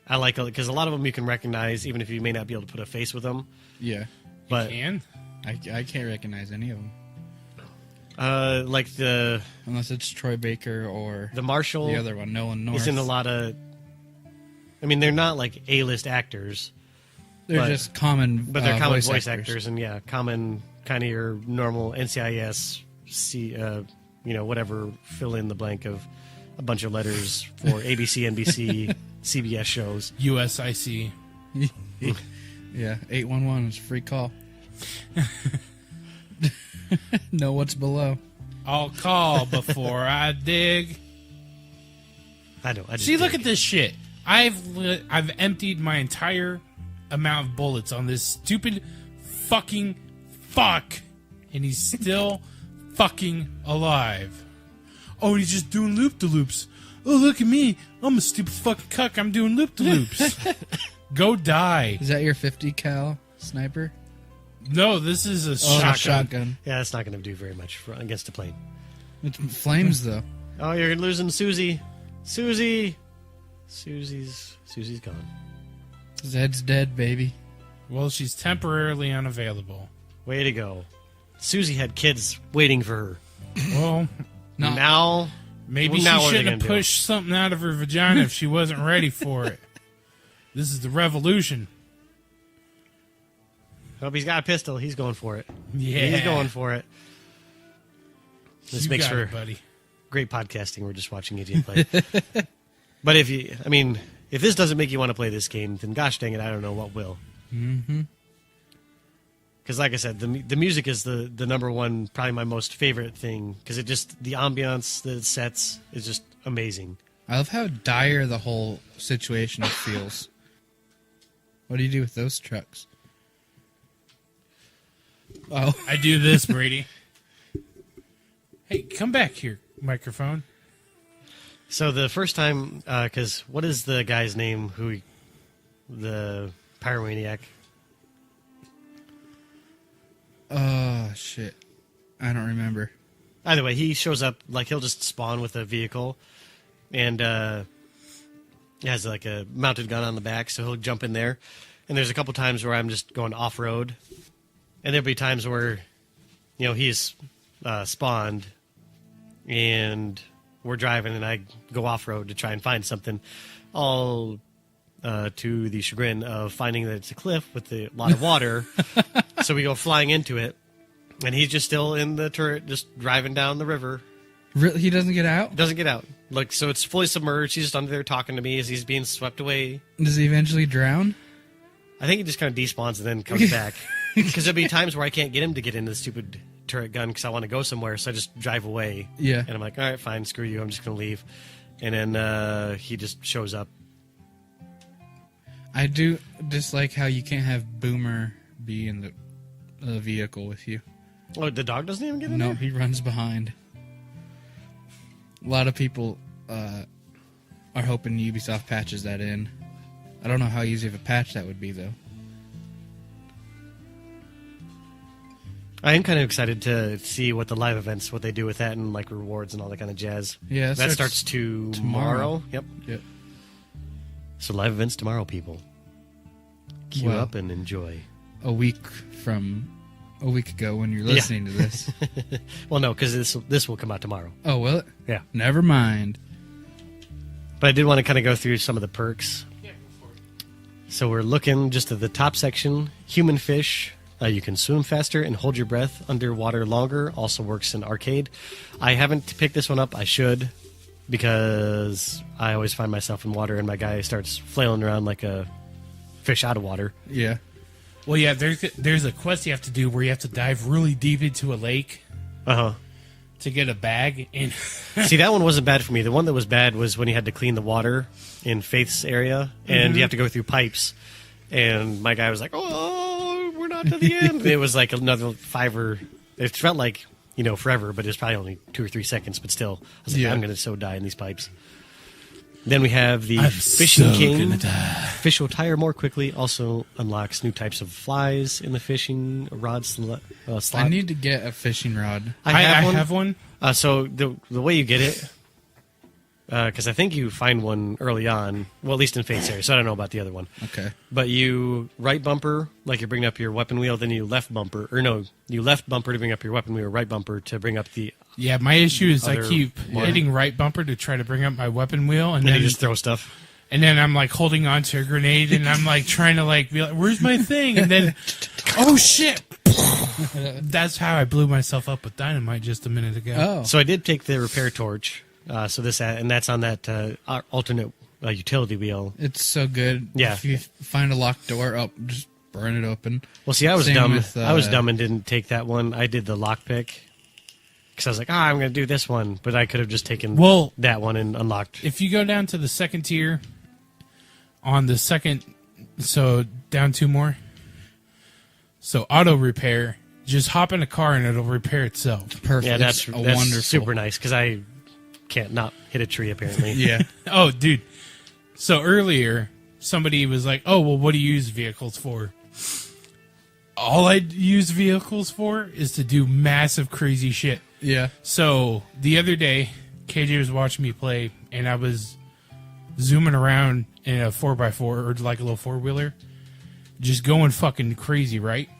I like it because a lot of them you can recognize, even if you may not be able to put a face with them. Yeah. But And I can't recognize any of them. Like the Unless it's Troy Baker or Marshal. the other one, Nolan North. He's in a lot of. I mean, they're not like A-list actors. They're just common, but they're common voice actors. actors, and common kind of your normal NCIS, whatever, fill in the blank of a bunch of letters for ABC, NBC, CBS shows. USIC. Yeah, 811 is a free call. Know what's below. I'll call before I dig. I know. See, look at this shit. I've emptied my entire amount of bullets on this stupid fucking fuck, and he's still fucking alive. Oh, and he's just doing loop-de-loops. Oh, look at me. I'm a stupid fucking cuck. I'm doing loop-de-loops. Go die. Is that your 50 cal sniper? No, this is a Shotgun. Yeah, that's not going to do very much against a plane. It's flames, though. Oh, you're losing Susie. Susie's gone. Zed's dead, baby. Well, she's temporarily unavailable. Way to go. Susie had kids waiting for her. Well, now maybe now she shouldn't have pushed something out of her vagina if she wasn't ready for it. This is the revolution. Hope he's got a pistol. He's going for it. Yeah. He's going for it. This makes for buddy. Great podcasting. We're just watching AJ play. But if this doesn't make you want to play this game, then gosh dang it, I don't know what will. Mm-hmm. Because like I said, the music is the number one, probably my most favorite thing. Because the ambiance that it sets is just amazing. I love how dire the whole situation feels. What do you do with those trucks? Oh, I do this, Brady. Hey, come back here, microphone. So the first time, because what is the guy's name the pyromaniac? Oh, shit. I don't remember. Either way, he shows up, like he'll just spawn with a vehicle, and he has like a mounted gun on the back, so he'll jump in there. And there's a couple times where I'm just going off-road, and there'll be times where, he's spawned, and we're driving, and I go off-road to try and find something, all to the chagrin of finding that it's a cliff with a lot of water. So we go flying into it, and he's just still in the turret, just driving down the river. Really? He doesn't get out? Doesn't get out. Like, so it's fully submerged. He's just under there talking to me as he's being swept away. Does he eventually drown? I think he just kind of despawns and then comes back. Because there'll be times where I can't get him to get into the stupid turret gun because I want to go somewhere, so I just drive away. Yeah. And I'm like, all right, fine, screw you. I'm just going to leave. And then he just shows up. I do dislike how you can't have Boomer be in the vehicle with you. Oh, the dog doesn't even get in No, there? he runs behind. A lot of people are hoping Ubisoft patches that in. I don't know how easy of a patch that would be, though. I am kind of excited to see what the live events, what they do with that, and like rewards and all that kind of jazz. Yeah, that starts tomorrow. Yep. So live events tomorrow, people. Queue up and enjoy. A week ago when you're listening to this. Well, no, because this will come out tomorrow. Oh, will it? Yeah. Never mind. But I did want to kind of go through some of the perks. Yeah, go for it. So we're looking just at the top section. Human fish. You can swim faster and hold your breath underwater longer. Also works in arcade. I haven't picked this one up. I should, because I always find myself in water and my guy starts flailing around like a fish out of water. Yeah. Well, yeah, there's a quest you have to do where you have to dive really deep into a lake to get a bag. And see, that one wasn't bad for me. The one that was bad was when you had to clean the water in Faith's area, and you have to go through pipes. And my guy was like, "Oh, we're not to the end." It was like another it felt like, forever, but it was probably only 2 or 3 seconds. But still, I was like, I'm going to die in these pipes. Then we have the Fishing King. Fish will tire more quickly. Also unlocks new types of flies in the fishing rod slot. I need to get a fishing rod. I have one. So the way you get it because I think you find one early on. Well, at least in Faith's area, so I don't know about the other one. Okay. But you right bumper, like you bring up your weapon wheel, then you left bumper, or no, you left bumper to bring up your weapon wheel, right bumper to bring up the. Yeah, my issue is I Other keep one. hitting right bumper to try to bring up my weapon wheel, and And then you just throw stuff. And then I'm like holding on to a grenade, and I'm like trying to like be like, "Where's my thing?" And then, oh shit! That's how I blew myself up with dynamite just a minute ago. Oh. So I did take the repair torch. So this and that's on that alternate utility wheel. It's so good. Yeah. If you find a locked door, just burn it open. Well, see, I was Same dumb. with, I was dumb and didn't take that one. I did the lockpick because I was like, I'm going to do this one, but I could have just taken that one and unlocked. If you go down to the second tier, on the second, so down 2 more. So auto repair, just hop in a car and it'll repair itself. Perfect. Yeah, that's wonderful. super nice because I can't not hit a tree apparently. Yeah. Oh, dude. So earlier, somebody was like, "Oh, well, what do you use vehicles for?" All I use vehicles for is to do massive, crazy shit. Yeah. So the other day, KJ was watching me play, and I was zooming around in a 4x4 or like a little 4-wheeler, just going fucking crazy, right?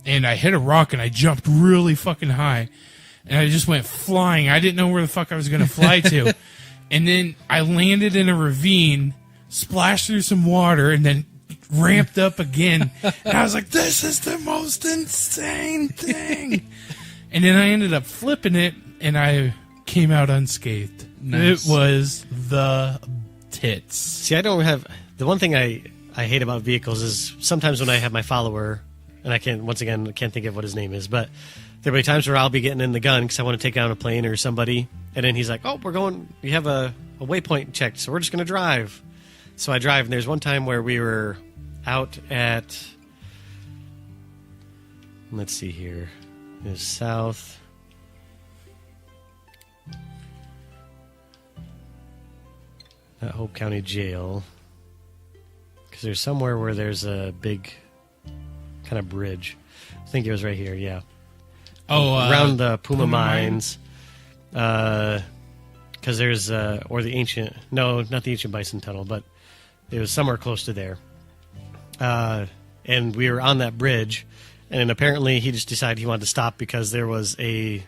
And I hit a rock and I jumped really fucking high, and I just went flying. I didn't know where the fuck I was going to fly to. And then I landed in a ravine, splashed through some water, and then ramped up again. And I was like, this is the most insane thing. And then I ended up flipping it, and I came out unscathed. Nice. It was the tits. See, I don't have the one thing I hate about vehicles is sometimes when I have my follower, and I can't think of what his name is, but there'll be times where I'll be getting in the gun because I want to take down a plane or somebody, and then he's like, "Oh, we have a waypoint checked, so we're just going to drive." So I drive, and there's one time where we were out at, let's see here, is south. Not Hope County Jail, because there's somewhere where there's a big kind of bridge. I think it was right here, yeah. Oh, around the Puma Mine? Mines, because there's or the ancient, no, not the ancient Bison Tunnel, but it was somewhere close to there. And we were on that bridge, and apparently he just decided he wanted to stop because there was a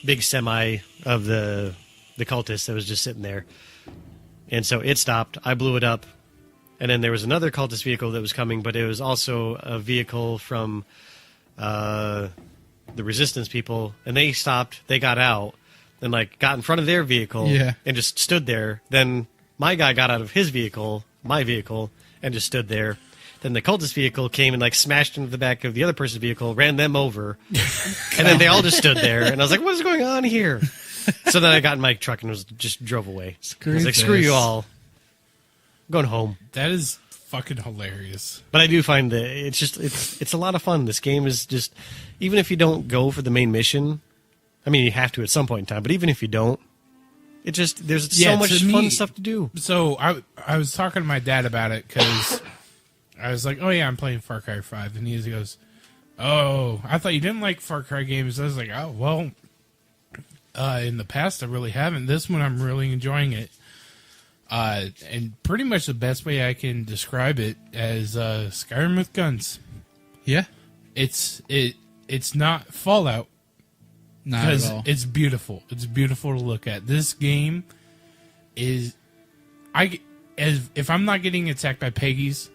big semi of the cultists that was just sitting there. And so it stopped. I blew it up. And then there was another cultist vehicle that was coming, but it was also a vehicle from the resistance people. And they stopped. They got out and like got in front of their vehicle and just stood there. Then my guy got out of his vehicle, my vehicle, and just stood there. Then the cultist vehicle came and like smashed into the back of the other person's vehicle, ran them over, and then they all just stood there. And I was like, "What is going on here?" So then I got in my truck and just drove away. I was like, "Screw you all, I'm going home." That is fucking hilarious. But I do find that it's a lot of fun. This game is just, even if you don't go for the main mission, I mean you have to at some point in time. But even if you don't, it just there's so much fun stuff to do. So I was talking to my dad about it because I was like, "Oh yeah, I'm playing Far Cry 5," and he goes, "Oh, I thought you didn't like Far Cry games." I was like, "Oh well, in the past I really haven't. This one I'm really enjoying it." And pretty much the best way I can describe it as Skyrim with guns. Yeah. It's not Fallout. Not at all. It's beautiful. It's beautiful to look at. This game is, if I'm not getting attacked by Peggies,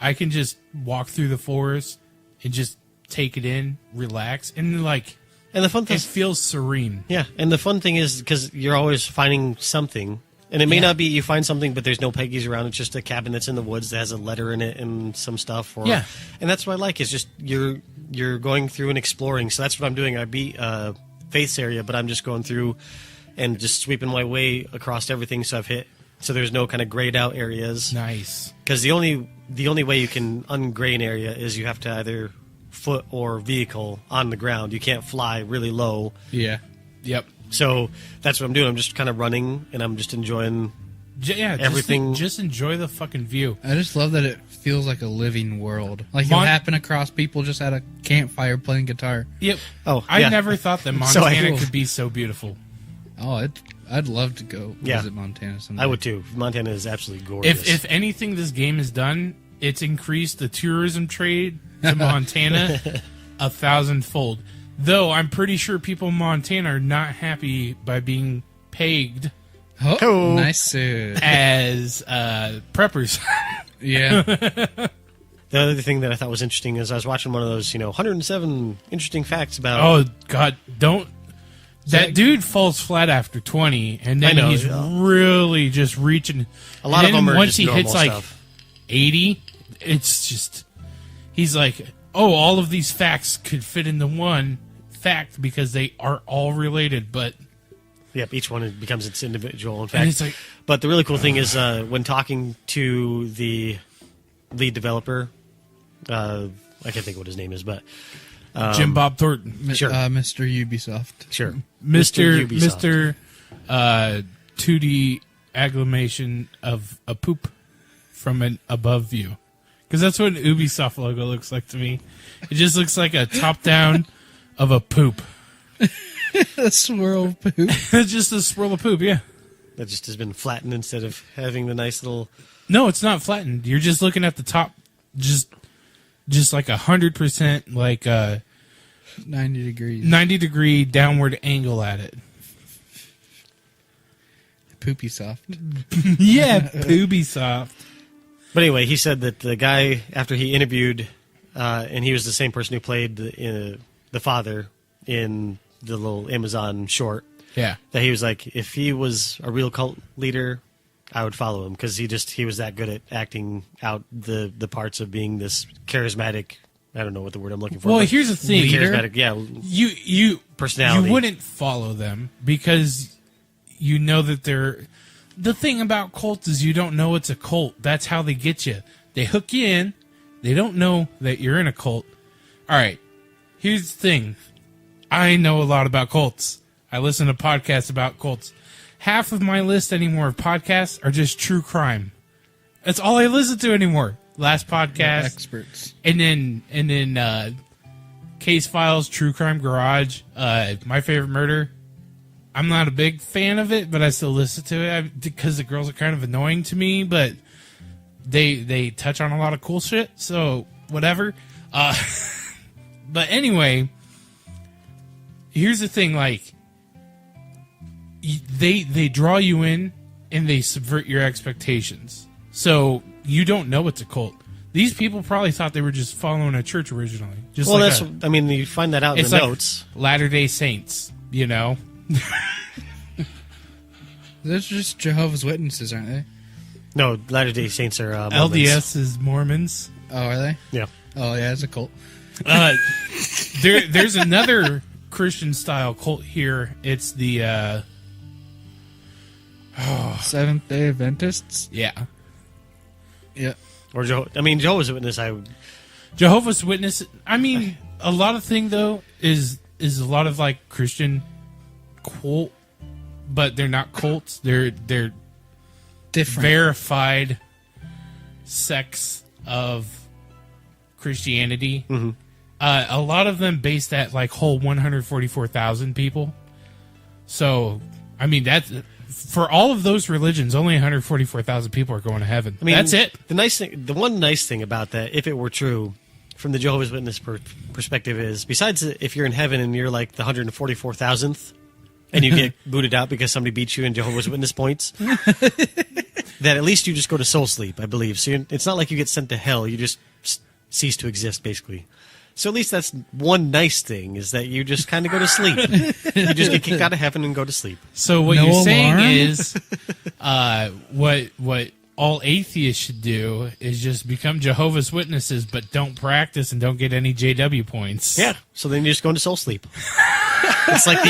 I can just walk through the forest and just take it in, relax, and the fun thing, it feels serene. Yeah, and the fun thing is because you're always finding something, and it may not be you find something, but there's no Peggies around. It's just a cabin that's in the woods that has a letter in it and some stuff. And that's what I like. Is just you're going through and exploring. So that's what I'm doing. I beat Faith's area, but I'm just going through and just sweeping my way across everything. So I've hit. So there's no kind of grayed out areas. Nice. Because the only way you can ungray an area is you have to either foot or vehicle on the ground. You can't fly really low. Yeah. Yep. So that's what I'm doing. I'm just kind of running, and I'm just enjoying everything. Just enjoy the fucking view. I just love that it feels like a living world. Like you'll happen across people just at a campfire playing guitar. Yep. Oh, I never thought that Montana could be so beautiful. Oh, I'd love to go Yeah. visit Montana someday. I would too. Montana is absolutely gorgeous. If anything this game has done, it's increased the tourism trade to Montana 1,000-fold. Though I'm pretty sure people in Montana are not happy by being pegged Oh, Cool. nice. as preppers. Yeah. The other thing that I thought was interesting is I was watching one of those, 107 interesting facts about. Oh God, don't. That dude falls flat after 20, and then I know, he's yeah. really just reaching. A lot and of then them are once just he normal hits like stuff. 80, it's just he's like, oh, all of these facts could fit into one fact because they are all related. But Yep, each one becomes its individual. In and fact, it's like, but the really cool thing is when talking to the lead developer, I can't think of what his name is, but Jim Bob Thornton, Sure. Mr. Ubisoft. sure, Mr. Ubisoft. Mr. 2D agglomeration of a poop from an above view. Because that's what an Ubisoft logo looks like to me. It just looks like a top down of a poop. A swirl poop. It's just a swirl of poop, yeah. That just has been flattened instead of having the nice little. No, it's not flattened. You're just looking at the top, just like 100%, like 90 degrees. 90-degree downward angle at it. Poopy soft. Yeah, Ubisoft. But anyway, he said that the guy after he interviewed, and he was the same person who played the father in the little Amazon short. Yeah. That he was like, if he was a real cult leader, I would follow him because he was that good at acting out the parts of being this charismatic. I don't know what the word I'm looking for. Well, but here's the thing. charismatic, yeah. You Personality. You wouldn't follow them because you know that they're. The thing about cults is you don't know it's a cult. That's how they get you. They hook you in. They don't know that you're in a cult. All right. Here's the thing. I know a lot about cults. I listen to podcasts about cults. Half of my list anymore of podcasts are just true crime. That's all I listen to anymore. Last podcast, Experts. and then Case Files, True Crime Garage, My Favorite Murder. I'm not a big fan of it, but I still listen to it because the girls are kind of annoying to me. But they touch on a lot of cool shit, so whatever. But anyway, here's the thing: like they draw you in and they subvert your expectations, so you don't know it's a cult. These people probably thought they were just following a church originally. Just Well, like I mean, you find that out in it's the like notes. Latter-day Saints, you know. They're just Jehovah's Witnesses, aren't they? No, Latter-day Saints are Mormons. LDS is Mormons. Oh, are they? Yeah. Oh, yeah, it's a cult. There's another Christian style cult here. It's the Seventh-day Adventists? yeah, Yeah. Or Jehovah's Witness. Jehovah's Witness. I mean, a lot of thing though is a lot of like Christian cult, but they're not cults. They're Different. verified sects of Christianity. Mm-hmm. A lot of them based at like whole 144,000 people. So, I mean, that's for all of those religions, only 144,000 people are going to heaven. I mean, that's it. The one nice thing about that, if it were true, from the Jehovah's Witness perspective, is besides if you're in heaven and you're like the 144,000th, and you get booted out because somebody beat you in Jehovah's Witness points, that at least you just go to soul sleep, I believe. So it's not like you get sent to hell; you just cease to exist, basically. So at least that's one nice thing, is that you just kind of go to sleep. You just get kicked out of heaven and go to sleep. So what No you're saying alarm? is, what all atheists should do is just become Jehovah's Witnesses, but don't practice and don't get any JW points. Yeah. So then you just go into soul sleep. It's like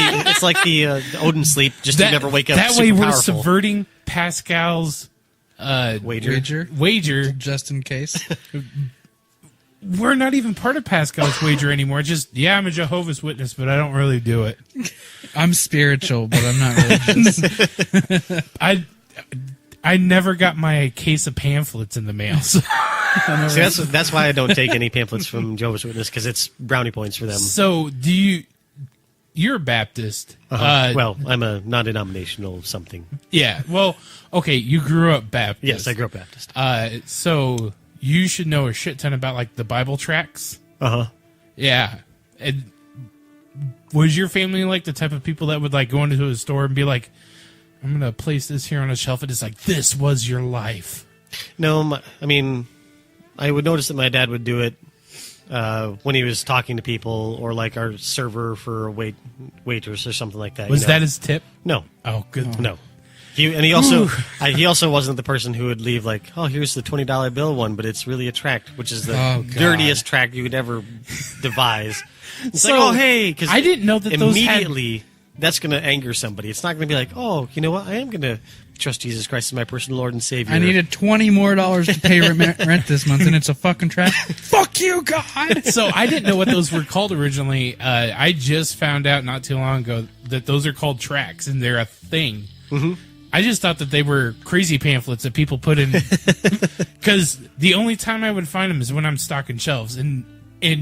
the Odin sleep. Just you never wake up. That super way, we're powerful. subverting Pascal's Wager. wager. Just in case. We're not even part of Pascal's wager anymore. Just I'm a Jehovah's Witness, but I don't really do it. I'm spiritual, but I'm not religious. I never got my case of pamphlets in the mail. So, See, that's why I don't take any pamphlets from Jehovah's Witness, because it's brownie points for them. so do you? you're a Baptist. Well, I'm a non-denominational something. Yeah. Well, okay. You grew up Baptist. Yes, I grew up Baptist. So you should know a shit ton about like the Bible tracts. Yeah. And was your family like the type of people that would like go into a store and be like, I'm gonna place this here on a shelf, and it's like, this was your life? No, I mean, I would notice that my dad would do it when he was talking to people, or like our server for a waitress or something like that. Was that his tip? No. Oh, good. No. He also wasn't the person who would leave like, oh, here's the $20 bill one, but it's really a tract, which is the dirtiest tract you could ever devise. It's So, like, oh, hey, because I didn't know that those had- immediately that's going to anger somebody. It's not going to be like, oh, you know what? I am going to trust Jesus Christ as my personal Lord and Savior. I needed $20 more to pay rent this month, and it's a fucking track. Fuck you, God. So I didn't know what those were called originally. I just found out not too long ago that those are called tracts, and they're a thing. Mm-hmm. I just thought that they were crazy pamphlets that people put in, because the only time I would find them is when I'm stocking shelves, and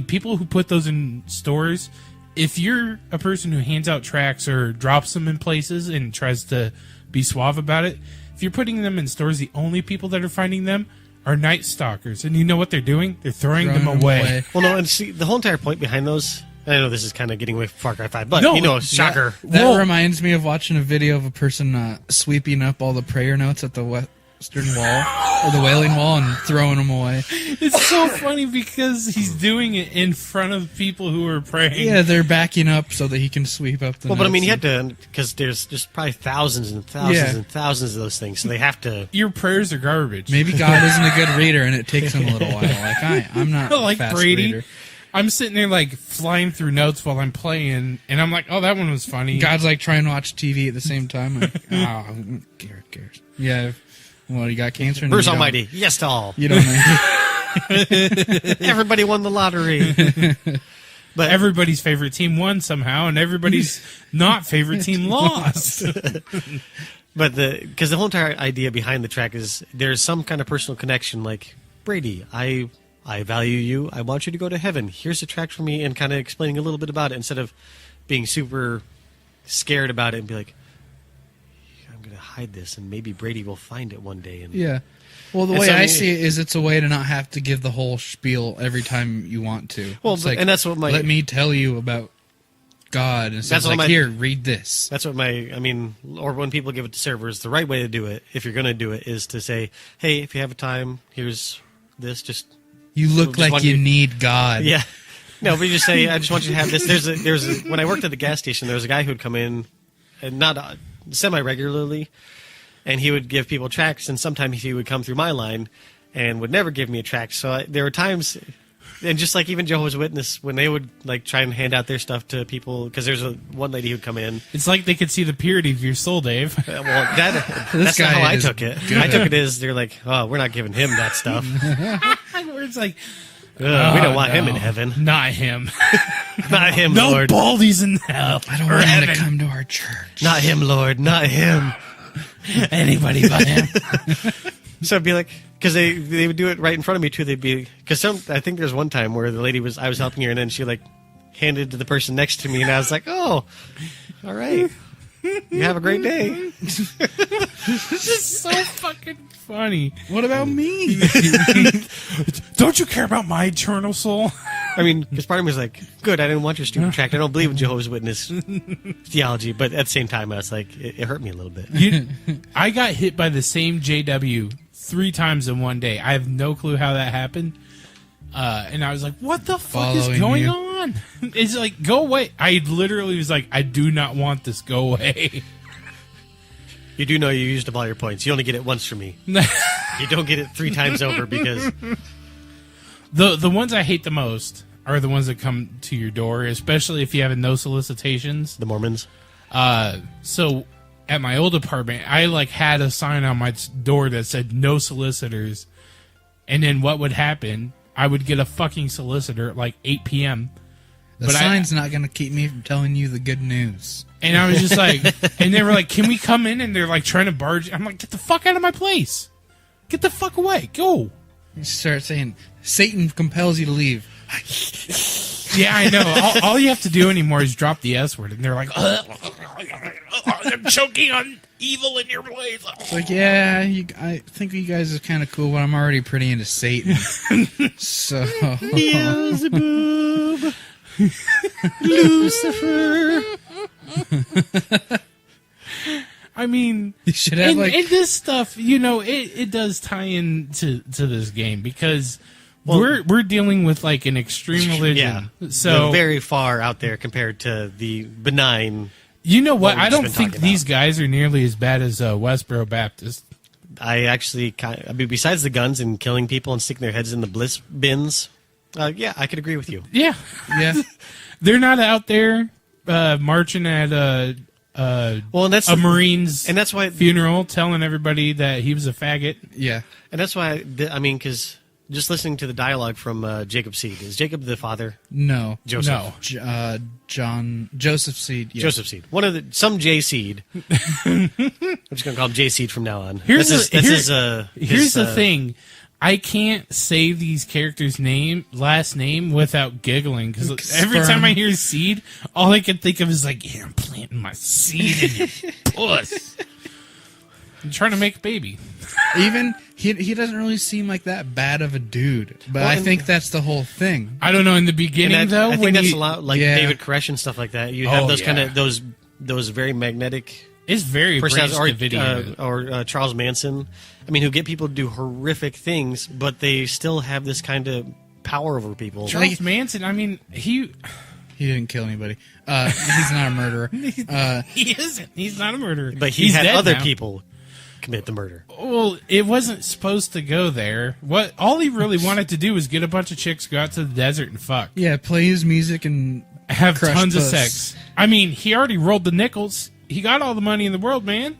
people who put those in stores, if you're a person who hands out tracts or drops them in places and tries to be suave about it, if you're putting them in stores, the only people that are finding them are night stalkers, and you know what they're doing? They're throwing them away. Well, no, and see, the whole entire point behind those, I know this is kind of getting away from Far Cry 5, but, No, shocker. That reminds me of watching a video of a person sweeping up all the prayer notes at the Western Wall, or the Wailing Wall, and throwing them away. It's so funny because he's doing it in front of people who are praying. Yeah, they're backing up so that he can sweep up the Well, but I mean, notes. you have to, because there's just probably thousands and thousands and thousands of those things, so they have to. Your prayers are garbage. Maybe God isn't a good reader, and it takes him a little while. Like, I'm not like a fast Brady. reader. I'm sitting there like flying through notes while I'm playing, and I'm like, "Oh, that one was funny." God's like trying to watch TV at the same time. Like, oh, who cares? Yeah. Well, you got cancer. Bruce Almighty, yes to all. You don't know. Everybody won the lottery. But everybody's favorite team won somehow, and everybody's not favorite team lost. But because the whole entire idea behind the track is there's some kind of personal connection. Like, Brady, I value you. I want you to go to heaven. Here's a track for me, and kind of explaining a little bit about it instead of being super scared about it and be like, I'm going to hide this, and maybe Brady will find it one day. And Yeah. Well, the And way so, I see it is it's a way to not have to give the whole spiel every time you want to. Well, It's and that's what my let me tell you about God. And so That's it's what like, my- here, read this. That's what or when people give it to servers, the right way to do it, if you're going to do it, is to say, hey, if you have a time, here's this, just... You look just like want you you- need God. Yeah. No, but you just say, I just want you to have this. When I worked at the gas station, there was a guy who'd come in, and not semi-regularly, and he would give people tracts, and sometimes he would come through my line and would never give me a tract. So there were times, and just like even Jehovah's Witness, when they would like try and hand out their stuff to people, because there's one lady who'd come in. It's like they could see the purity of your soul, Dave. Well, that's not guy how I is took it. good. I took it as they're like, oh, we're not giving him that stuff. Where it's like, We don't want him in heaven. not him. Not him, No Lord. baldies in hell. I don't Or want him to heaven. come to our church. Not him, Lord. Not him. Anybody but him. So it'd be like, because they would do it right in front of me too. They'd be, because I think there's one time where the lady I was helping her, and then she like handed it to the person next to me, and I was like, oh, all right, you have a great day. This is so fucking funny. What about me? Don't you care about my eternal soul? I mean, because part of me was like, good, I didn't want your stupid tract. I don't believe in Jehovah's Witness theology, but at the same time, I was like, it hurt me a little bit. I got hit by the same JW 3 times in one day. I have no clue how that happened. And I was like, what the fuck is Following going you. on? It's like, go away. I literally was like, I do not want this. Go away. You do know you used up all your points. You only get it once from me. You don't get it 3 times over because The ones I hate the most are the ones that come to your door, especially if you have no solicitations. the Mormons. So at my old apartment, I like had a sign on my door that said no solicitors. And then what would happen? I would get a fucking solicitor at like 8 p.m. The But sign's not going to keep me from telling you the good news. And I was just like, and they were like, can we come in? And they're like trying to barge. I'm like, get the fuck out of my place. Get the fuck away. Go. You start saying, Satan compels you to leave. Yeah, I know. All you have to do anymore is drop the S word, and they're like, I'm choking on evil in your place. It's like, yeah, I think you guys are kind of cool, but I'm already pretty into Satan. So Beelzebub, Lucifer. I mean, you should have and this stuff, it does tie into this game because we're dealing with like an extreme religion. Yeah, so they're very far out there compared to the benign. You know what? we've I just don't been think talking these about. guys are nearly as bad as Westboro Baptist. I actually, besides the guns and killing people and sticking their heads in the bliss bins, yeah, I could agree with you. Yeah, yeah. they're not out there marching at Well, and that's a Marine's and that's why funeral, telling everybody that he was a faggot. Yeah. and that's why I mean, because just listening to the dialogue from Jacob Seed, is Jacob the father? No. Joseph. No. Joseph Seed. Yeah. Joseph Seed, some J Seed. I'm just gonna call him J Seed from now on. Here's That's here's his, the thing. I can't say these characters' last name without giggling because every time I hear seed, all I can think of is like, yeah, I'm planting my seed in your puss. I'm trying to make a baby. Even he doesn't really seem like that bad of a dude, but Well, I and- think that's the whole thing. I don't know. In the beginning, And though, I think when that's you, a lot like Yeah. David Koresh and stuff like that. You have Oh, those kind yeah. of those very magnetic it's very personalities, Branch Davidian. or Charles Manson. I mean, who get people to do horrific things, but they still have this kind of power over people. Charles Manson. I mean, he He didn't kill anybody. He's not a murderer. he isn't. He's not a murderer. But he He's had dead other now. people commit the murder. Well, it wasn't supposed to go there. All he really wanted to do was get a bunch of chicks, go out to the desert, and fuck. Yeah, play his music and Have crush tons of puss. sex. I mean, he already rolled the nickels. He got all the money in the world, man.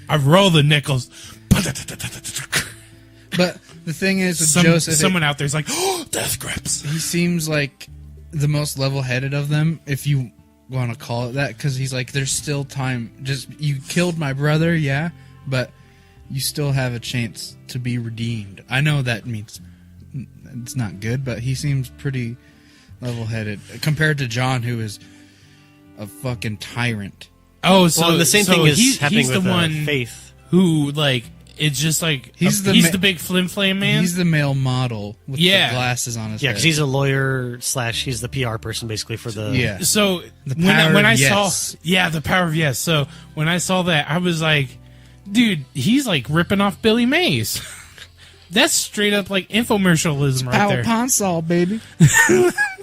I've rolled the nickels. But the thing is, with Joseph, someone out there's like, oh, death grips. he seems like the most level-headed of them, if you want to call it that, because he's like, there's still time. Just you killed my brother, yeah, but you still have a chance to be redeemed. I know that means it's not good, but he seems pretty level-headed compared to John, who is a fucking tyrant. Oh, so Well, the same thing is happening he's with the one Faith. who, like, it's just like He's he's the the big flim flam man. He's the male model with Yeah. the glasses on his Yeah, head. because he's a lawyer / he's the PR person basically for the. Yeah. So The when power I of saw, yes. yeah, the power of yes. So when I saw that, I was like, dude, he's like ripping off Billy Mays. That's straight up like infomercialism right Power there. Ponsol, baby.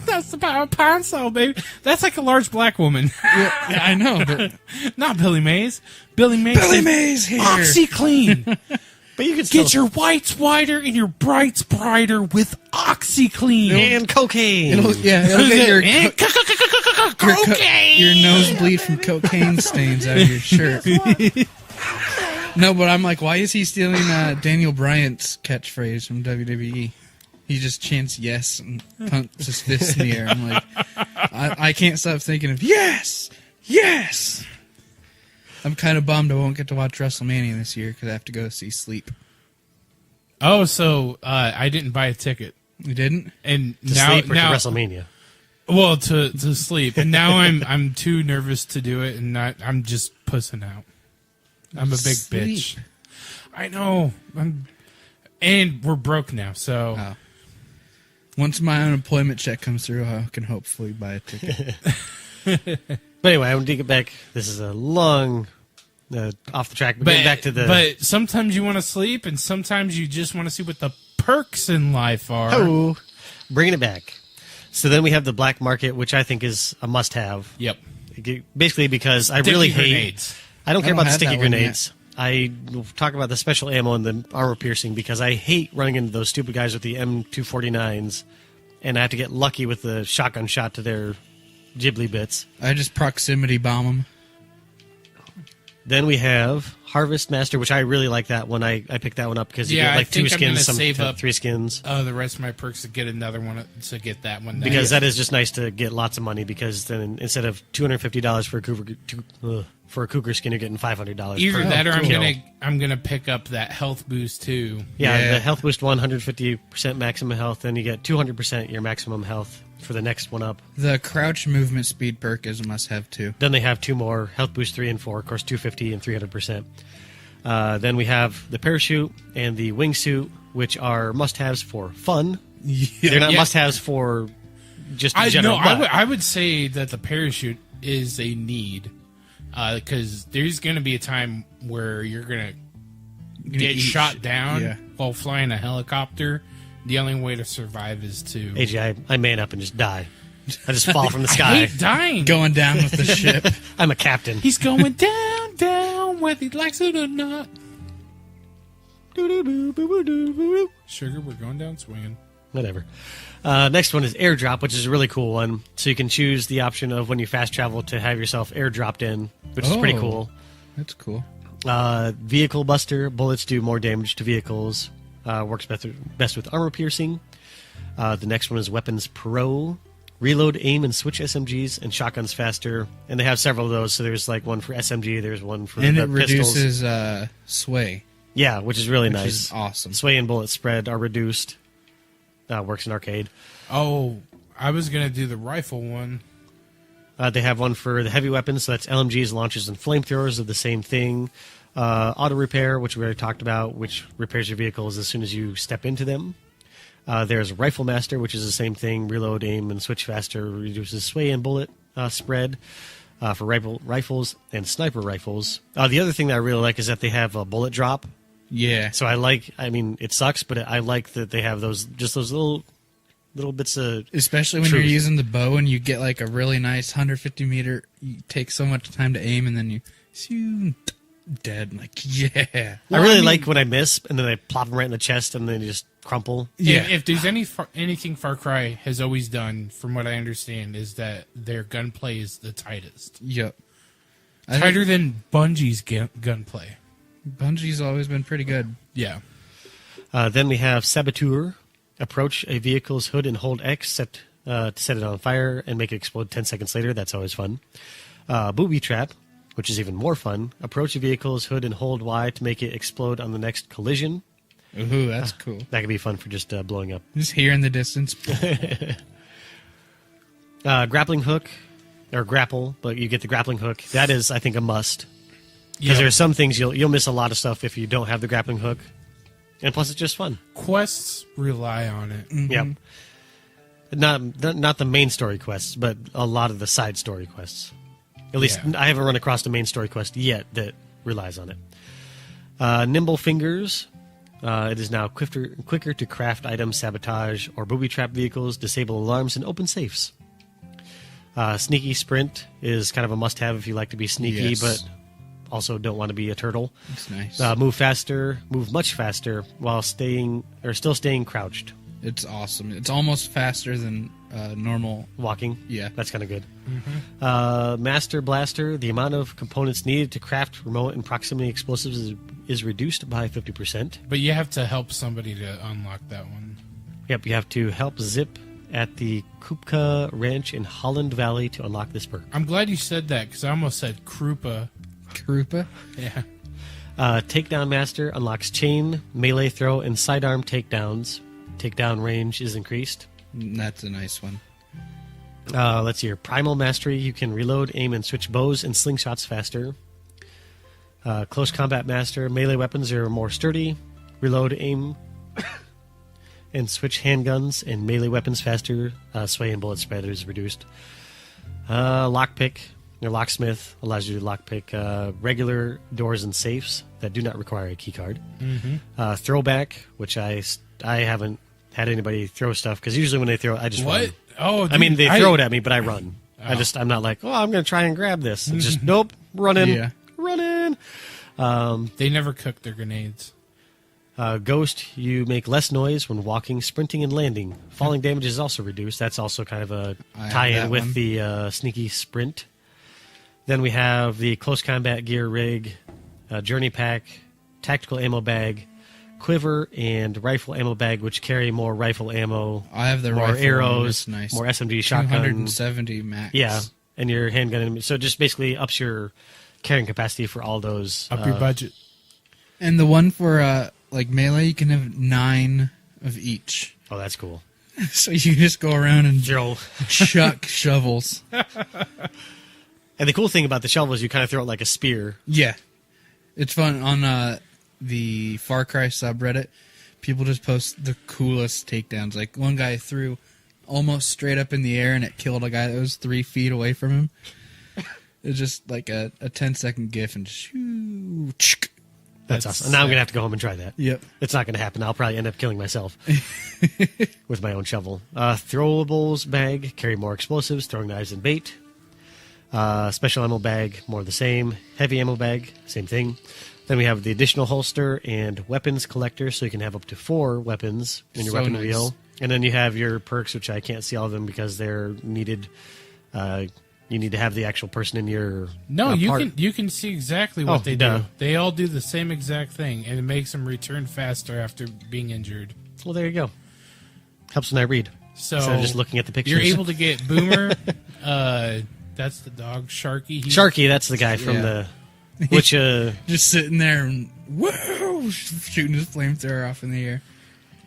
That's the power of Ponsol, baby. That's like a large black woman. Yeah, I know, but Not Billy Mays. Billy Mays. Billy said, Mays here. OxyClean. But you could still. Get your whites whiter and your brights brighter with OxyClean. and cocaine. It'll get your And cocaine. your nosebleed from cocaine stains out of your shirt. No, but I'm like, why is he stealing Daniel Bryant's catchphrase from WWE? He just chants yes and pumps his fist in the air. I'm like, I can't stop thinking of yes, yes. I'm kind of bummed I won't get to watch WrestleMania this year because I have to go see Sleep. Oh, so I didn't buy a ticket, You didn't? and to now sleep or now to WrestleMania. well to sleep, and now I'm too nervous to do it, and I'm just pussing out. I'm a big Sleep. bitch. I know. And we're broke now, so Oh. Once my unemployment check comes through, I can hopefully buy a ticket. But anyway, I want to get back. This is a long off the track. But getting back to the. But sometimes you want to sleep, and sometimes you just want to see what the perks in life are. Oh, bringing it back. So then we have the black market, which I think is a must-have. Yep. Basically, because I Sticky really hate. grenades. I don't care don't about the have sticky that one yet. grenades. I will talk about the special ammo and the armor piercing because I hate running into those stupid guys with the M249s, and I have to get lucky with the shotgun shot to their ghibli bits. I just proximity bomb them. Then we have Harvest Master, which I really like that one. I picked that one up because you get like 2 skins, some save up 3 skins. The rest of my perks to get another one to get that one. Because that is just nice to get lots of money. Because then instead of $250 for a cougar skin, you're getting $500. Either per that, or kill. I'm gonna pick up that health boost too. Yeah, the health boost 150% maximum health, then you get 200% your maximum health for the next one up. The crouch movement speed perk is a must-have too. Then they have 2 more, health boost 3 and 4, of course 250 and 300%. Then we have the parachute and the wingsuit, which are must-haves for fun. They're not must-haves for just in general. I would say that the parachute is a need, because there's going to be a time where you're going to get shot down while flying a helicopter. The only way to survive is to... AJ, I man up and just die. I just fall from the sky. I hate dying. Going down with the ship. I'm a captain. He's going down, down, whether he likes it or not. Sugar, we're going down swinging. Whatever. Next one is airdrop, which is a really cool one. So you can choose the option of when you fast travel to have yourself airdropped in, which is pretty cool. That's cool. Vehicle buster. Bullets do more damage to vehicles. Works best with armor piercing. The next one is weapons pro. Reload, aim, and switch SMGs and shotguns faster. And they have several of those. So there's like one for SMG. There's one for and the it pistols. reduces sway. Yeah, which is really nice. Which is awesome. Sway and bullet spread are reduced. Works in arcade. Oh, I was going to do the rifle one. They have one for the heavy weapons, so that's LMGs, launchers, and flamethrowers of the same thing. Auto repair, which we already talked about, which repairs your vehicles as soon as you step into them. There's Rifle Master, which is the same thing. Reload, aim, and switch faster. Reduces sway and bullet spread for rifles and sniper rifles. The other thing that I really like is that they have a bullet drop. Yeah. So I mean, it sucks, but I like that they have those little bits of especially when truth. you're using the bow and you get like a really nice 150 meter. You take so much time to aim and then you dead. I'm like, yeah. I really like when I miss and then I plop them right in the chest and then they just crumple. Yeah. If there's anything Far Cry has always done, from what I understand, is that their gunplay is the tightest. Yep. Tighter than Bungie's gunplay. Bungie's always been pretty good. Yeah. Then we have Saboteur. Approach a vehicle's hood and hold X to set it on fire and make it explode 10 seconds later. That's always fun. Booby Trap, which is even more fun. Approach a vehicle's hood and hold Y to make it explode on the next collision. Ooh, that's cool. That could be fun for just blowing up. Just here in the distance. Grappling hook, or grapple, but you get the grappling hook. That is, I think, a must. Because there are some things you'll miss a lot of stuff if you don't have the grappling hook. And plus, it's just fun. Quests rely on it. Mm-hmm. Yep. Not the main story quests, but a lot of the side story quests. At least I haven't run across the main story quest yet that relies on it. Nimble Fingers. It is now quicker to craft items, sabotage, or booby trap vehicles, disable alarms, and open safes. Sneaky Sprint is kind of a must-have if you like to be sneaky, but also don't want to be a turtle. It's nice. Move much faster while still staying crouched. It's awesome. It's almost faster than normal Walking. Yeah. That's kind of good. Mm-hmm. Master Blaster. The amount of components needed to craft remote and proximity explosives is reduced by 50%. But you have to help somebody to unlock that one. Yep, you have to help Zip at the Kupka Ranch in Holland Valley to unlock this perk. I'm glad you said that, because I almost said Krupa. Krupa. Yeah. Takedown Master unlocks chain, melee throw, and sidearm takedowns. Takedown range is increased. That's a nice one. Let's see here. Primal Mastery. You can reload, aim, and switch bows and slingshots faster. Close Combat Master. Melee weapons are more sturdy. Reload, aim, and switch handguns and melee weapons faster. Sway and bullet spread is reduced. Lockpick. Your Locksmith allows you to lockpick regular doors and safes that do not require a keycard. Mm-hmm. Throwback, which I haven't had anybody throw stuff, because usually when they throw, I just What? run. Oh, dude, I mean, they throw it at me, but I run. I'm not like, I'm going to try and grab this. It's just, nope, running. Yeah. Running. They never cook their grenades. Ghost, you make less noise when walking, sprinting, and landing. Falling damage is also reduced. That's also kind of a tie-in with the sneaky sprint. Then we have the close combat gear rig. journey pack, tactical ammo bag, quiver, and rifle ammo bag, which carry more rifle ammo. I have the more rifle arrows, nice. more SMG shotgun, 270 max. Yeah, and your handgun. So it just basically ups your carrying capacity for all those. Up your budget. And the one for like melee, you can have 9 of each. Oh, that's cool. So you just go around and Joe. chuck shovels. And the cool thing about the shovel is you kind of throw it like a spear. Yeah. It's fun. On the Far Cry subreddit, people just post the coolest takedowns. Like, one guy threw almost straight up in the air, and it killed a guy that was 3 feet away from him. It was just like a 10-second gif, and shoo. That's awesome. Now I'm going to have to go home and try that. Yep. It's not going to happen. I'll probably end up killing myself with my own shovel. Throwables bag, carry more explosives, throwing knives and bait. Special ammo bag, more of the same. Heavy ammo bag, same thing. Then we have the additional holster and weapons collector, so you can have up to 4 weapons in your So weapon nice. wheel. And then you have your perks, which I can't see all of them because they're needed. You need to have the actual person in your No, part. you can see exactly what Oh, they duh. do. They all do the same exact thing, and it makes them return faster after being injured. Well, there you go. Helps when I read. So Instead of just looking at the pictures. You're able to get Boomer. That's the dog, Sharky. Sharky, that's the guy from Yeah. the... Which, Just sitting there and whoa, shooting his flamethrower off in the air.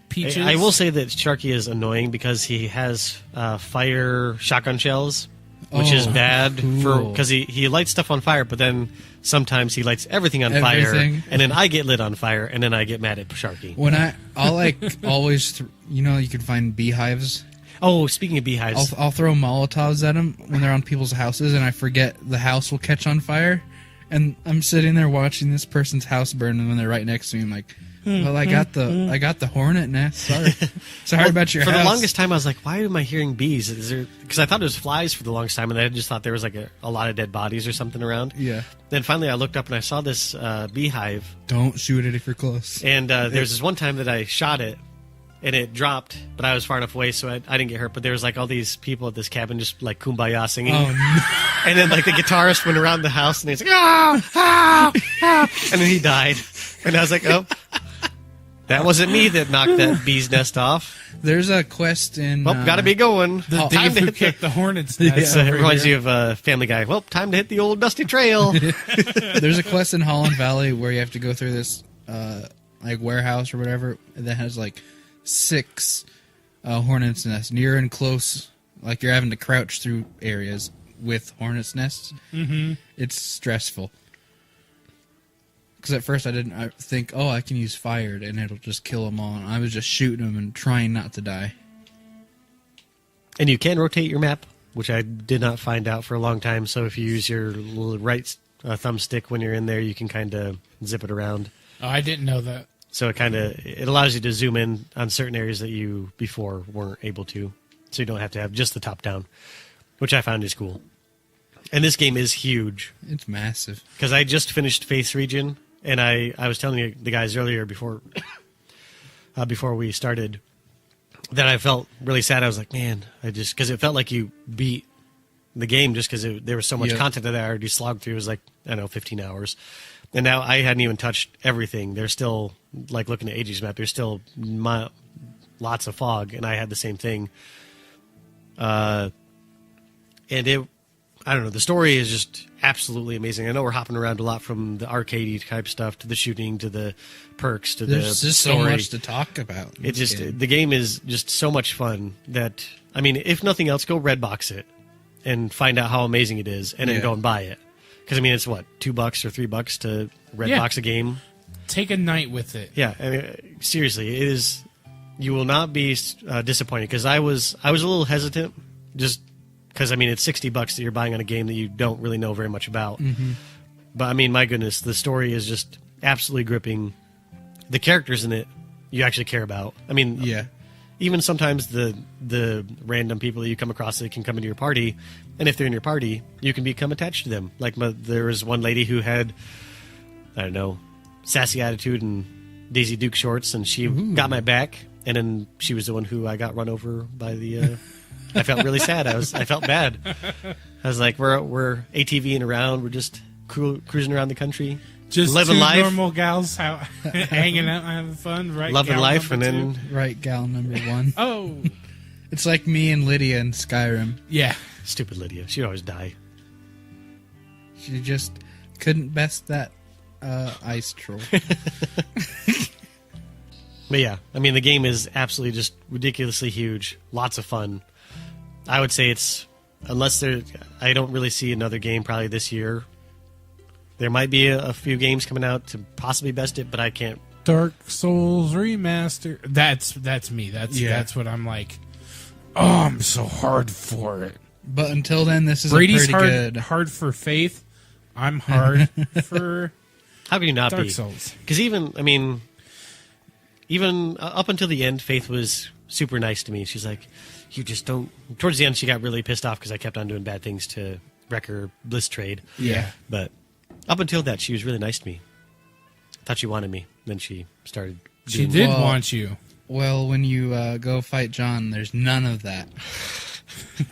Peaches. I will say that Sharky is annoying because he has fire shotgun shells, which is Oh, bad cool. because he lights stuff on fire, but then sometimes he lights everything on fire, Everything. and then I get lit on fire, and then I get mad at Sharky. When I'll like always, you can find beehives. Oh, speaking of beehives, I'll throw Molotovs at them when they're on people's houses, and I forget the house will catch on fire. And I'm sitting there watching this person's house burn, and when they're right next to me, I'm like, "Well, I got the hornet nest. Sorry about your for house." the longest time, I was like, "Why am I hearing bees?" Because I thought it was flies for the longest time, and I just thought there was like a lot of dead bodies or something around. Yeah. Then finally, I looked up and I saw this beehive. Don't shoot it if you're close. And there's this one time that I shot it, and it dropped, but I was far enough away, so I didn't get hurt. But there was like all these people at this cabin just like kumbaya singing. Oh no. And then like the guitarist went around the house, and he's like, ah, ah, ah, and then he died. And I was like, oh, that wasn't me that knocked that bee's nest off. There's a quest in. Well, gotta be going. The Time Dave to who hit kicked the hornet's Yeah. nest. So it over reminds here. you of Family Guy. Well, time to hit the old dusty trail. There's a quest in Holland Valley where you have to go through this like warehouse or whatever that has like 6 hornets nests near and close. Like you're having to crouch through areas with hornets nests. Mm-hmm. It's stressful. Because at first I think, oh, I can use fire and it'll just kill them all. And I was just shooting them and trying not to die. And you can rotate your map, which I did not find out for a long time. So if you use your little right thumbstick when you're in there, you can kind of zip it around. Oh, I didn't know that. So it allows you to zoom in on certain areas that you before weren't able to. So you don't have to have just the top down, which I found is cool. And this game is huge It's massive. because I just finished Faith's Region, and I was telling you the guys earlier before we started that I felt really sad. I was like, man, because it felt like you beat the game just because there was so much Yeah. content that I already slogged through. It was like, I don't know, 15 hours. And now I hadn't even touched everything. There's still, like looking at AG's map, there's still lots of fog, and I had the same thing. And I don't know, the story is just absolutely amazing. I know we're hopping around a lot from the arcadey type stuff to the shooting to the perks to There's the just story. so much to talk about. in It this just game. the game is just so much fun that I mean, if nothing else, go Redbox it and find out how amazing it is, and then Yeah. go and buy it. Because I mean, it's what, $2 or $3 to Redbox a game. Take a night with it. Yeah, I mean, seriously, it is. You will not be disappointed because I was a little hesitant, just because I mean it's $60 that you're buying on a game that you don't really know very much about. Mm-hmm. But I mean, my goodness, the story is just absolutely gripping. The characters in it you actually care about. I mean, Yeah. even sometimes the random people that you come across that can come into your party, and if they're in your party, you can become attached to them. Like there was one lady who had, I don't know, sassy attitude and Daisy Duke shorts, and she got my back, and then she was the one who I got run over by the. I felt really sad. I felt bad. I was like, we're ATVing around, we're just cruising around the country. Just living two life. normal gals hanging out, having fun, right? Loving gal life, and number then Right, gal number 1. Oh, It's like me and Lydia in Skyrim. yeah. stupid Lydia. She'd always die. She just couldn't best that ice troll. But yeah, I mean, the game is absolutely just ridiculously huge. Lots of fun. I would say it's, unless there, I don't really see another game probably this year. There might be a few games coming out to possibly best it, but I can't. Dark Souls remaster. That's me. That's what I'm like. Oh, I'm so hard for it. But until then, this is Brady's a pretty hard for Faith. I'm hard for How can you not Dark be? Souls. Because even up until the end, Faith was super nice to me. She's like, you just don't. Towards the end, she got really pissed off because I kept on doing bad things to wreck her bliss trade. Yeah. But up until that, she was really nice to me. Thought she wanted me. Then she started. She doing- did Well- want you. Well, when you go fight John, there's none of that.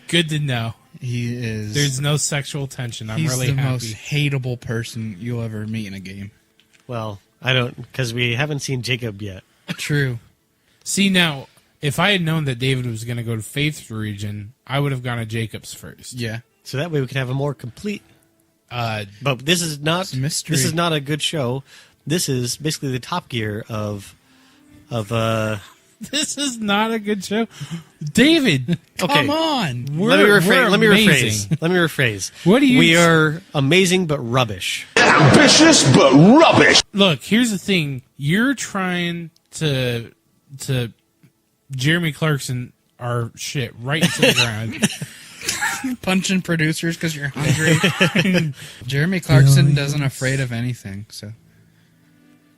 Good to know. He is. There's no sexual tension. I'm he's really the happy. most hateable person you'll ever meet in a game. Well, I don't, because we haven't seen Jacob yet. True. See, now, if I had known that David was going to go to Faith's region, I would have gone to Jacob's first. Yeah. So that way we could have a more complete. Uh, But this is not. It's a mystery. This is not a good show. This is basically the Top Gear of. this is not a good show. David, Okay. Come on. Let me we're rephrase. amazing. Let me rephrase. What do you We s- are amazing but rubbish. Ambitious but rubbish. Look, here's the thing. You're trying to Jeremy Clarkson our shit right into the ground. Punching producers because you're hungry. Jeremy Clarkson doesn't afraid of anything. So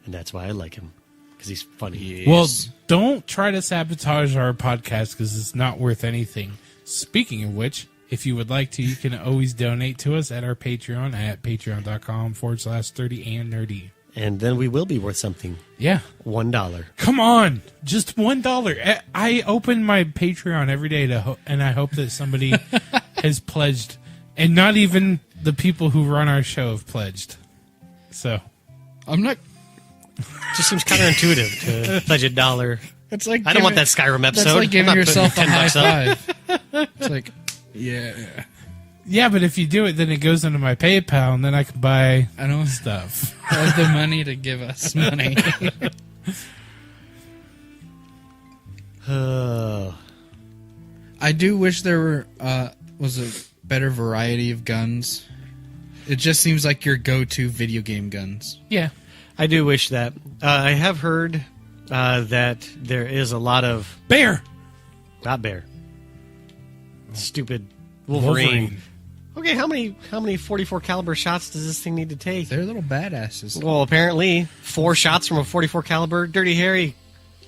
And that's why I like him. Because he's funny. Well, don't try to sabotage our podcast because it's not worth anything. Speaking of which, if you would like to, you can always donate to us at our Patreon at patreon.com/30 and nerdy. And then we will be worth something. Yeah. $1. Come on. Just $1. I open my Patreon every day and I hope that somebody has pledged. And not even the people who run our show have pledged. So. I'm not. Just seems counterintuitive to pledge $1. It's like I don't want that Skyrim episode. That's like I'm giving not yourself a putting high $10 up. five. It's like, yeah. Yeah, but if you do it, then it goes into my PayPal and then I can buy I don't stuff. have the money to give us money. I do wish there was a better variety of guns. It just seems like your go-to video game guns. Yeah. I do wish that. I have heard that there is a lot of... Bear. Not bear. Stupid Wolverine. Okay, how many 44 caliber shots does this thing need to take? They're little badasses. Well, apparently 4 shots from a 44 caliber. Dirty Harry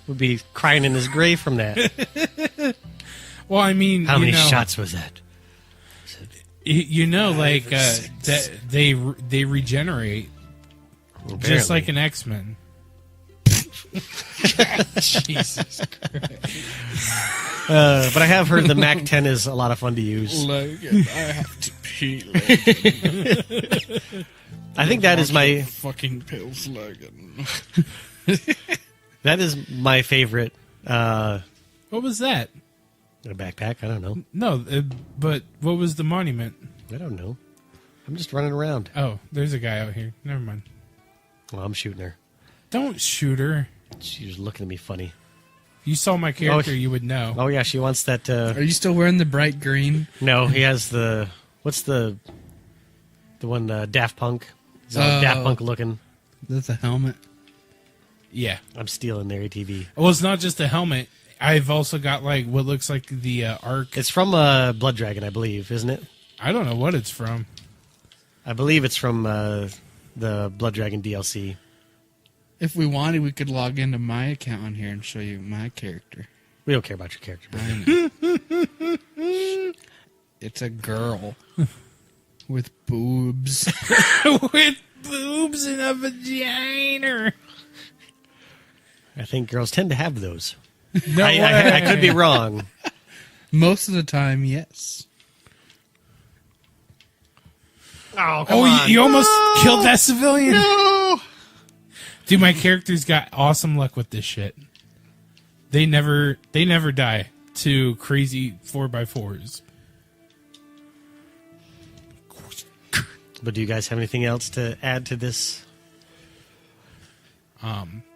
would be crying in his grave from that. Well, I mean, How many shots was that? Like that they regenerate just like an X-Men. Jesus Christ. But I have heard the Mac 10 is a lot of fun to use. Logan, I have to pee. I think that is my fucking pills, Logan. that is my favorite. What was that? A backpack? I don't know. No, but what was the monument? I don't know. I'm just running around. Oh, there's a guy out here. Never mind. Well, I'm shooting her. Don't shoot her. She's looking at me funny. If you saw my character, Oh. you would know. Oh yeah, she wants that. Are you still wearing the bright green? No, he has the. What's the one? Daft Punk. He's all Daft Punk looking. That's a helmet. Yeah. I'm stealing their ATV. Well, it's not just a helmet. I've also got like what looks like the arc. It's from Blood Dragon, I believe, isn't it? I don't know what it's from. I believe it's from the Blood Dragon DLC. If we wanted, we could log into my account on here and show you my character. We don't care about your character. I know. It's a girl with boobs. With boobs and a vagina. I think girls tend to have those. No I could be wrong. Most of the time, yes. Oh, Oh, you almost killed that civilian. No! Dude, my characters got awesome luck with this shit. They never die to crazy 4x4s. But do you guys have anything else to add to this?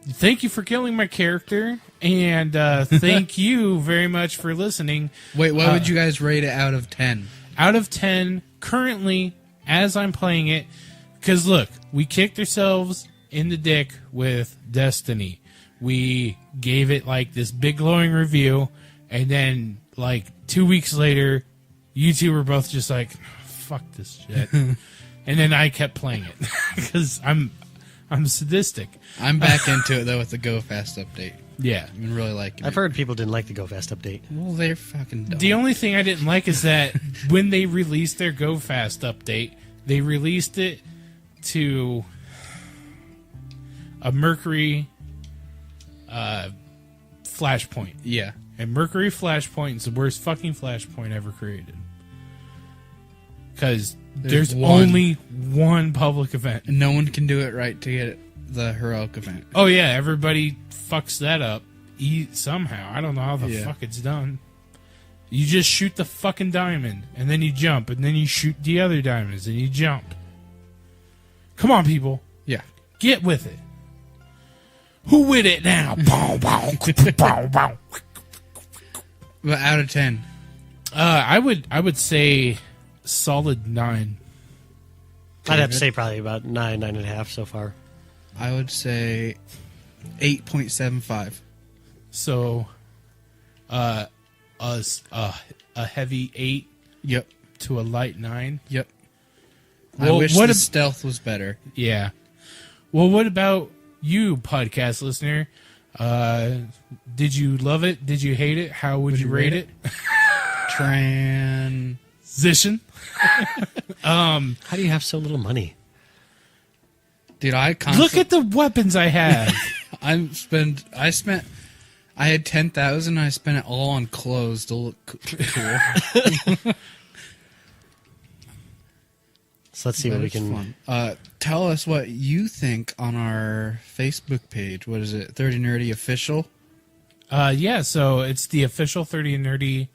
Thank you for killing my character, and thank you very much for listening. Wait, what would you guys rate it out of 10? Out of 10, currently, as I'm playing it, because look, we kicked ourselves in the dick with Destiny. We gave it like this big glowing review, and then like 2 weeks later, you two were both just like, fuck this shit. And then I kept playing it because I'm sadistic. I'm back into it, though, with the Go Fast update. Yeah. I've been really liking it. I've heard people didn't like the Go Fast update. Well, they're fucking dumb. The only thing I didn't like is that when they released their Go Fast update, they released it to a Mercury Flashpoint. Yeah. And Mercury Flashpoint is the worst fucking Flashpoint ever created. Because there's only one public event. No one can do it right to get the heroic event. Oh, yeah, everybody fucks that up somehow. I don't know how the fuck it's done. You just shoot the fucking diamond, and then you jump, and then you shoot the other diamonds, and you jump. Come on, people. Yeah. Get with it. Who with it now? Bow, bow, bow, bow. But out of 10. I would say solid 9. I'd have to say probably about 9.5 so far. I would say 8.75. So, a heavy 8 Yep. to a light 9. Yep. Well, I wish what the if- stealth was better. Yeah. Well, what about you, podcast listener? Did you love it? Did you hate it? How would you rate it? Transition. How do you have so little money? Dude, I Look at the weapons I have. I had 10,000. I spent it all on clothes to look cool. So let's see what we can. Tell us what you think on our Facebook page. What is it? 30 Nerdy Official. Yeah. So it's the official 30 Nerdy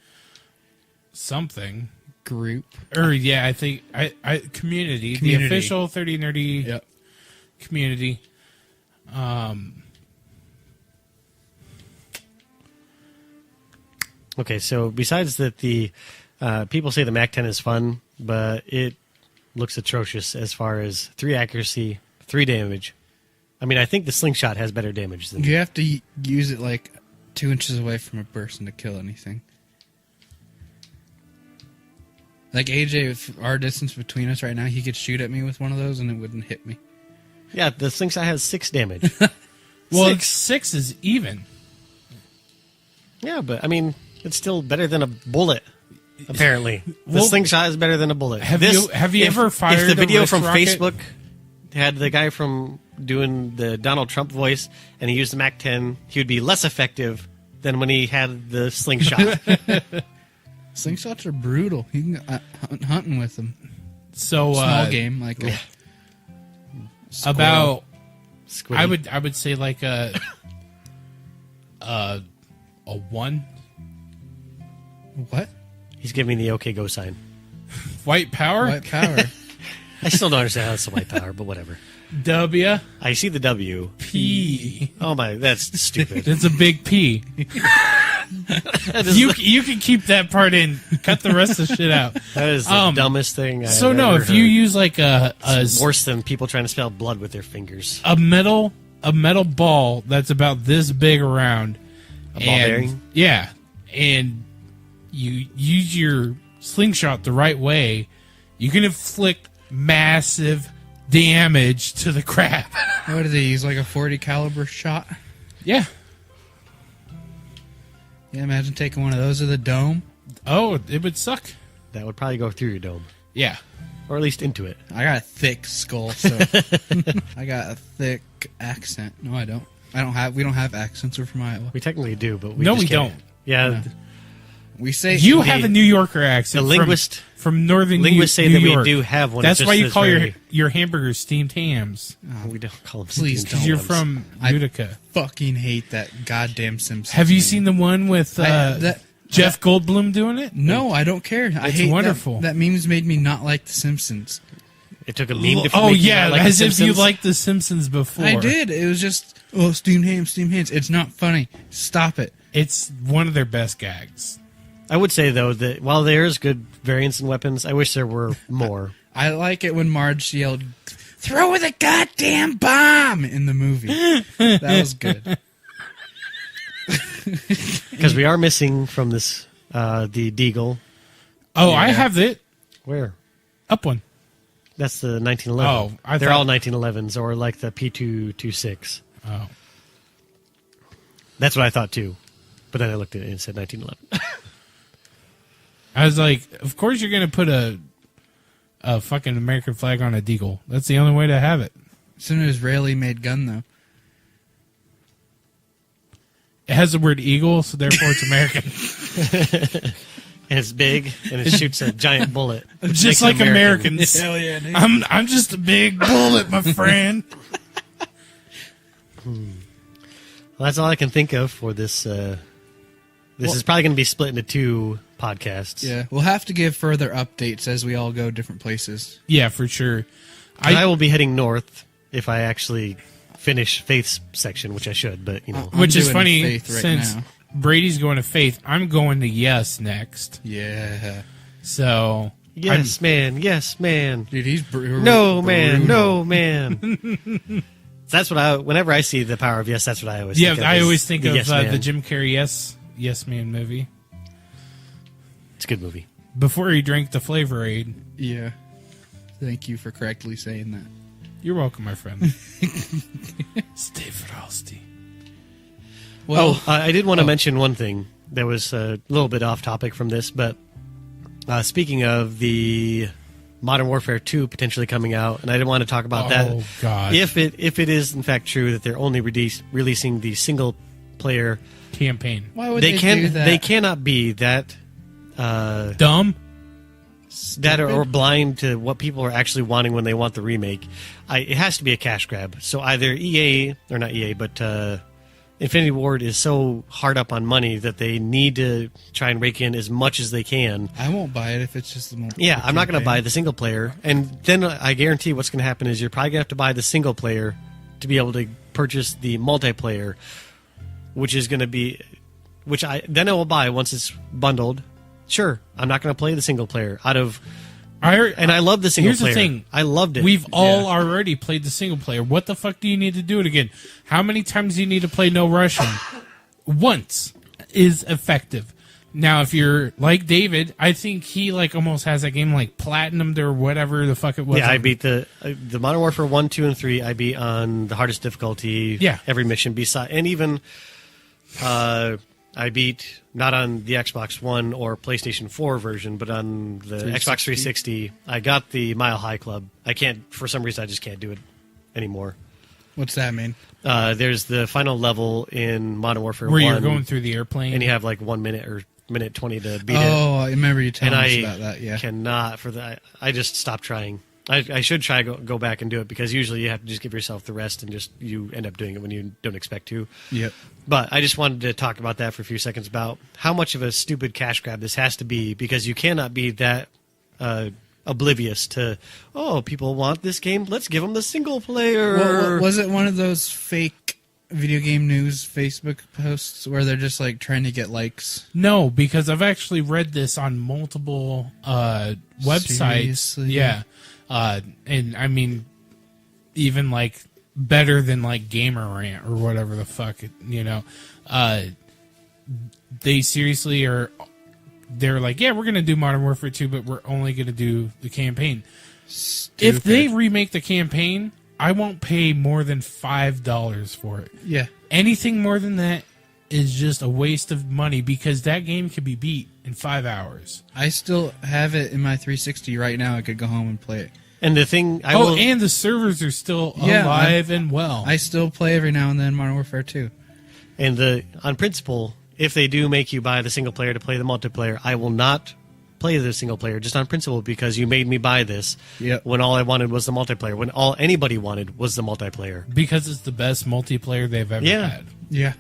something Group. or yeah, I think I community. The official 30 Nerdy Yep. community. Okay, so besides that, the people say the Mac 10 is fun, but it looks atrocious as far as 3 accuracy, 3 damage. I mean, I think the slingshot has better damage than You have to use it like 2 inches away from a person to kill anything. Like AJ, if our distance between us right now, he could shoot at me with one of those and it wouldn't hit me. Yeah, the slingshot has 6 damage. Well, 6 is even. Yeah, but I mean, it's still better than a bullet. Apparently, the Well, slingshot is better than a bullet. Have you ever fired If the a video wrist from rocket? Facebook had the guy from doing the Donald Trump voice, and he used the Mac 10, he would be less effective than when he had the slingshot. Slingshots are brutal. You can hunting with them. So Small game like a squirrel. about Squiddy. I would say like a 1. What? He's giving me the OK Go sign. White power. White power. I still don't understand how it's a white power, but whatever. W I see the W. P. Oh my, that's stupid. It's a big P. You can keep that part in. Cut the rest of the shit out. That is the dumbest thing I've So no, ever if you heard. use like It's worse than people trying to spell blood with their fingers. a metal ball that's about this big around, A ball bearing? Yeah, and you use your slingshot the right way, you can inflict massive damage to the crab. What do they use? Like a 40 caliber shot? Yeah. Yeah, imagine taking one of those to the dome. Oh, it would suck. That would probably go through your dome. Yeah. Or at least into it. I got a thick skull, so I got a thick accent. No, I don't. We don't have accents. We're from Iowa. We technically do, but we No, just we can't. don't. Yeah. We say You have a New Yorker accent. The linguist from northern linguists New say that York. we do have one. That's It's why just you this call very- your hamburgers steamed hams. We don't call them. Please steamed don't. Because you're hams. from I- Utica. fucking hate that goddamn Simpsons. Have you meme. seen the one with Jeff Goldblum doing it? No, I don't care. I hate wonderful. That meme's made me not like The Simpsons. It took a meme to Oh make you yeah, not like as The if you Simpsons. liked The Simpsons before. I did. It was just steamed ham, steamed hands. It's not funny. Stop it. It's one of their best gags. I would say though that while there is good variance in weapons, I wish there were more. I like it when Marge yelled, "Throw the goddamn bomb!" in the movie. That was good. Because we are missing from this the Deagle. Oh, I have it. Where? Up one. That's the 1911. Oh, I they're thought- all 1911s, or like the P226. Oh. That's what I thought too, but then I looked at it and it said 1911. I was like, of course you're going to put a fucking American flag on a Deagle. That's the only way to have it. It's an Israeli-made gun, though. It has the word eagle, so therefore it's American. And it's big, and it shoots a giant bullet. which Just makes it like American. Americans. Hell yeah, dude. I'm just a big bullet, my friend. Well, that's all I can think of for this. This is probably going to be split into 2 podcasts. Yeah, we'll have to give further updates as we all go different places. Yeah, for sure. I will be heading north if I actually finish Faith's section, which I should, but you know. I'm Which is doing funny, Faith right since now. Brady's going to Faith, I'm going to Yes next. Yeah. So Yes, man. Yes, man. Dude, he's No, man. No, man. That's what whenever I see the power of yes, that's what I always think of. I is always think the of Yes Man. the Jim Carrey Yes Man movie. It's a good movie. Before he drank the Flavor Aid. Yeah. Thank you for correctly saying that. You're welcome, my friend. Stay frosty. Well, I did want to mention one thing that was a little bit off topic from this, but speaking of the Modern Warfare 2 potentially coming out, and I didn't want to talk about that. Oh, God. If it is in fact true that they're only releasing the single player, Campaign. why would they do that? They cannot be that Dumb? or blind to what people are actually wanting when they want the remake. It has to be a cash grab. So either EA or not EA, but Infinity Ward is so hard up on money that they need to try and rake in as much as they can. I won't buy it if it's just the more. Yeah, I'm not going to buy the single player, and then I guarantee what's going to happen is you're probably going to have to buy the single player to be able to purchase the multiplayer, which is going to be, I will buy once it's bundled. Sure, I'm not going to play the single player and I love the single Here's player. the thing. I loved it. We've all already played the single player. What the fuck do you need to do it again? How many times do you need to play No Russian? Once is effective. Now, if you're like David, I think he almost has that game platinumed or whatever the fuck it was. Yeah, I beat the Modern Warfare 1, 2, and 3. I beat on the hardest difficulty. Yeah. Every mission beside, and even I beat not on the Xbox One or PlayStation 4 version, but on the Xbox 360. I got the Mile High Club. I can't, for some reason, I just can't do it anymore. What's that mean? There's the final level in Modern Warfare where 1. you're going through the airplane. and you have 1 minute or minute 20 to beat it. Oh, I remember you telling And us I about that. Yeah. cannot for that. I just stopped trying. I should try go back and do it because usually you have to just give yourself the rest and just you end up doing it when you don't expect to. Yep. But I just wanted to talk about that for a few seconds about how much of a stupid cash grab this has to be because you cannot be that oblivious to people want this game. Let's give them the single player. Well, was it one of those fake video game news Facebook posts where they're just trying to get likes? No, because I've actually read this on multiple websites. Seriously? Yeah. And I mean, even better than Gamer Rant or whatever the fuck, they seriously they're yeah, we're going to do Modern Warfare 2, but we're only going to do the campaign. Stupid. If they remake the campaign, I won't pay more than $5 for it. Yeah. Anything more than that is just a waste of money because that game could be beat in 5 hours. I still have it in my 360 right now. I could go home and play it. And the thing and the servers are still alive and well. I still play every now and then Modern Warfare 2. and on principle, if they do make you buy the single player to play the multiplayer, I will not play the single player just on principle because you made me buy this when all I wanted was the multiplayer, when all anybody wanted was the multiplayer. Because it's the best multiplayer they've ever had. Yeah.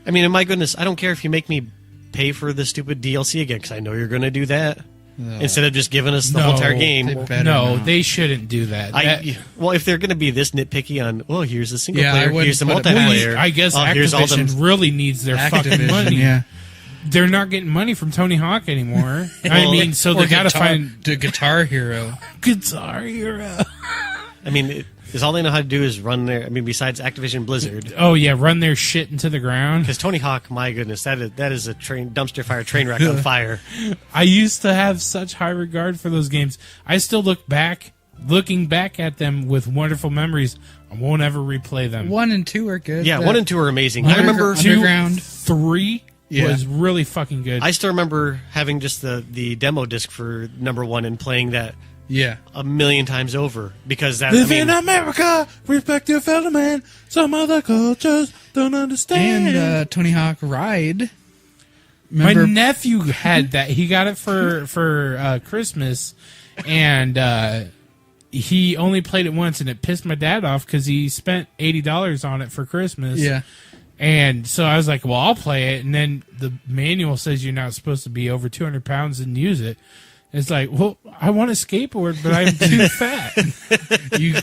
I mean, my goodness, I don't care if you make me pay for the stupid DLC again because I know you're going to do that. Instead of just giving us the whole entire game. They shouldn't do that. Well, if they're going to be this nitpicky on, well, here's the single player, here's the put multiplayer. I guess Activision really needs their fucking money. Yeah. They're not getting money from Tony Hawk anymore. I mean, so they got to find the Guitar Hero. Guitar Hero. I mean, is all they know how to do is run their. I mean, besides Activision Blizzard. Oh yeah, run their shit into the ground. Because Tony Hawk, my goodness, that is a dumpster fire train wreck on fire. I used to have such high regard for those games. I still looking back at them with wonderful memories. I won't ever replay them. 1 and 2 are good. Yeah, 1 and 2 are amazing. I remember 3 was really fucking good. I still remember having just the demo disc for number 1 and playing that. Yeah, a million times over because that. Live in America, respect your fellow man. Some other cultures don't understand. And Tony Hawk Ride. Remember? My nephew had that. He got it for Christmas, and he only played it once, and it pissed my dad off because he spent $80 on it for Christmas. Yeah. And so I was like, well, I'll play it. And then the manual says you're not supposed to be over 200 pounds and use it. It's like, well, I want a skateboard, but I'm too fat. You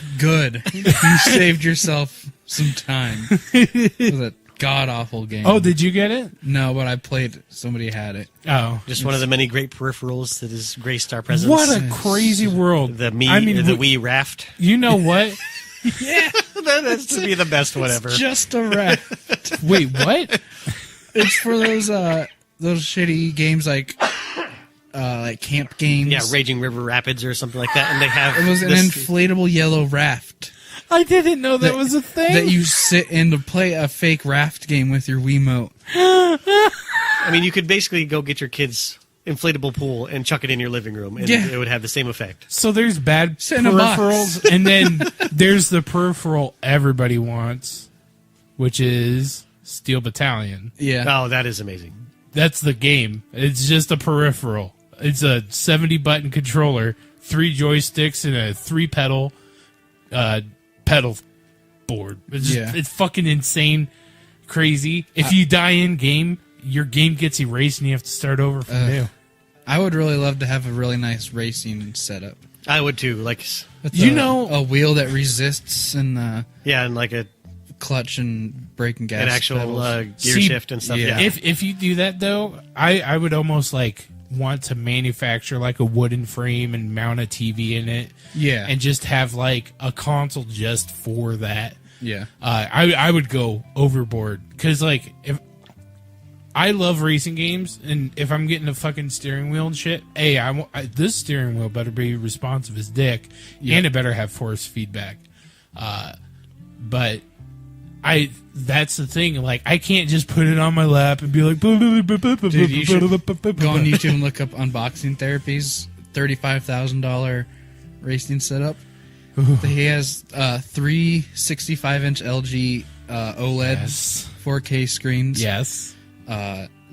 saved yourself some time. It was a god-awful game. Oh, did you get it? No, but I played it. Somebody had it. Oh. Just one of the many great peripherals that has graced our presence. What a crazy world. The Wii Raft. You know what? Yeah. That has to be the best one ever. Just a raft. Wait, what? It's for those shitty games like camp games. Yeah, Raging River Rapids or something like that. And they have it was an inflatable yellow raft. I didn't know that was a thing. That you sit in to play a fake raft game with your Wiimote. I mean, you could basically go get your kids' inflatable pool and chuck it in your living room, and it would have the same effect. So there's bad peripherals, and then there's the peripheral everybody wants, which is Steel Battalion. Yeah. Oh, that is amazing. That's the game. It's just a peripheral. It's a 70-button controller, 3 joysticks, and a 3-pedal pedal board. It's fucking insane, crazy. If you die in game, your game gets erased and you have to start over from new. I would really love to have a really nice racing setup. I would too. Like, a wheel that resists and and like a clutch and brake and gas, an actual gear shift and stuff. Yeah. If you do that though, I would almost like want to manufacture like a wooden frame and mount a TV in it. Yeah, and just have like a console just for that. Yeah, I would go overboard because like if I love racing games, and if I'm getting a fucking steering wheel and shit, this steering wheel better be responsive as dick, and it better have force feedback. But that's the thing. Like, I can't just put it on my lap and be like, dude, you should go on YouTube and look up unboxing therapies. $35,000 racing setup. He has 3 65-inch LG OLED 4K screens. Yes.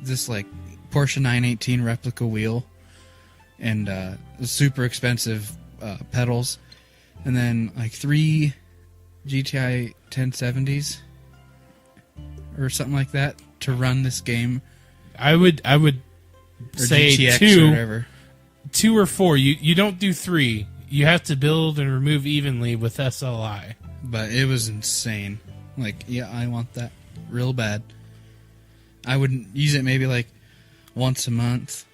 This like Porsche 918 replica wheel, and super expensive pedals, and then like 3 GTI 1070s or something like that to run this game. I would or say GTX 2 or 4. You don't do 3. You have to build and remove evenly with SLI. But it was insane. Like, yeah, I want that real bad. I would use it maybe like once a month.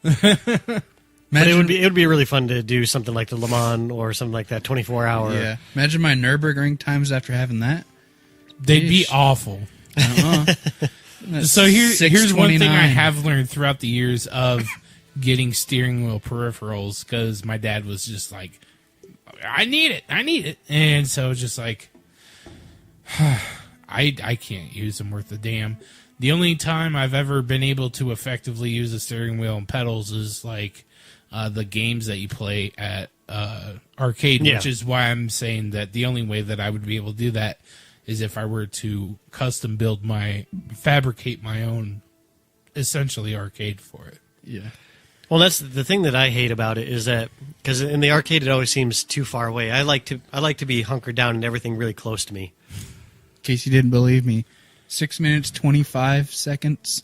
But it would be really fun to do something like the Le Mans or something like that, 24-hour. Yeah. Imagine my Nürburgring times after having that. They'd be awful. So here's one thing I have learned throughout the years of getting steering wheel peripherals, because my dad was just like, I need it. And so just like, I can't use them worth a damn. The only time I've ever been able to effectively use a steering wheel and pedals is like the games that you play at arcade, which is why I'm saying that the only way that I would be able to do that is if I were to fabricate my own essentially arcade for it. Yeah. Well, that's the thing that I hate about it is that because in the arcade it always seems too far away. I like to be hunkered down and everything really close to me. In case you didn't believe me, 6 minutes 25 seconds.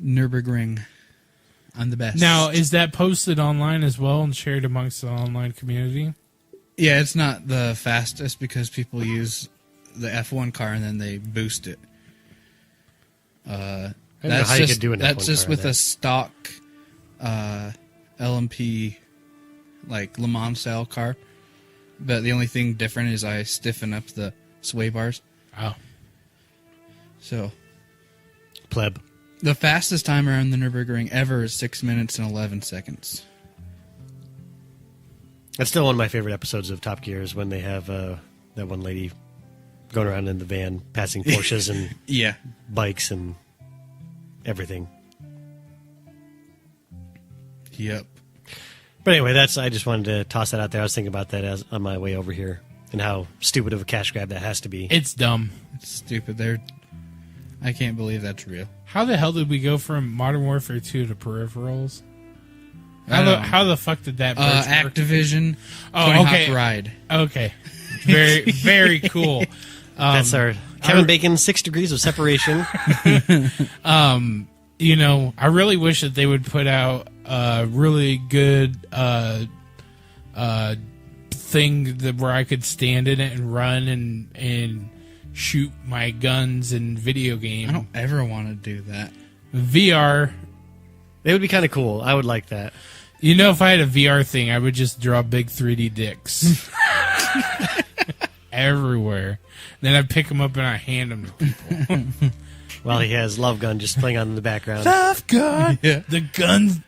Nürburgring. I'm the best. Now, is that posted online as well and shared amongst the online community? Yeah, it's not the fastest because people use the F1 car and then they boost it. I don't know how you could do an That's F1 just car with there. a stock LMP, like Le Mans style car. But the only thing different is I stiffen up the sway bars. Oh. So Pleb. the fastest time around the Nürburgring ever is 6 minutes and 11 seconds. That's still one of my favorite episodes of Top Gear is when they have that one lady going around in the van passing Porsches and Yeah. bikes and everything. Yep. But anyway, I just wanted to toss that out there. I was thinking about that as on my way over here and how stupid of a cash grab that has to be. It's dumb. It's stupid. I can't believe that's real. How the hell did we go from Modern Warfare 2 to Peripherals? I don't know. How the fuck did that merge work? Activision. Oh, Tony okay. Hawk Ride. Okay. Very, very cool. That's our Kevin Bacon 6 degrees of separation. You know, I really wish that they would put out a really good thing where I could stand in it and run and shoot my guns in video game. I don't ever want to do that. VR. It would be kind of cool. I would like that. You know, if I had a VR thing, I would just draw big 3D dicks everywhere. Then I'd pick them up and I hand them to people. While he has Love Gun just playing on in the background. Love gun. Yeah. The gun's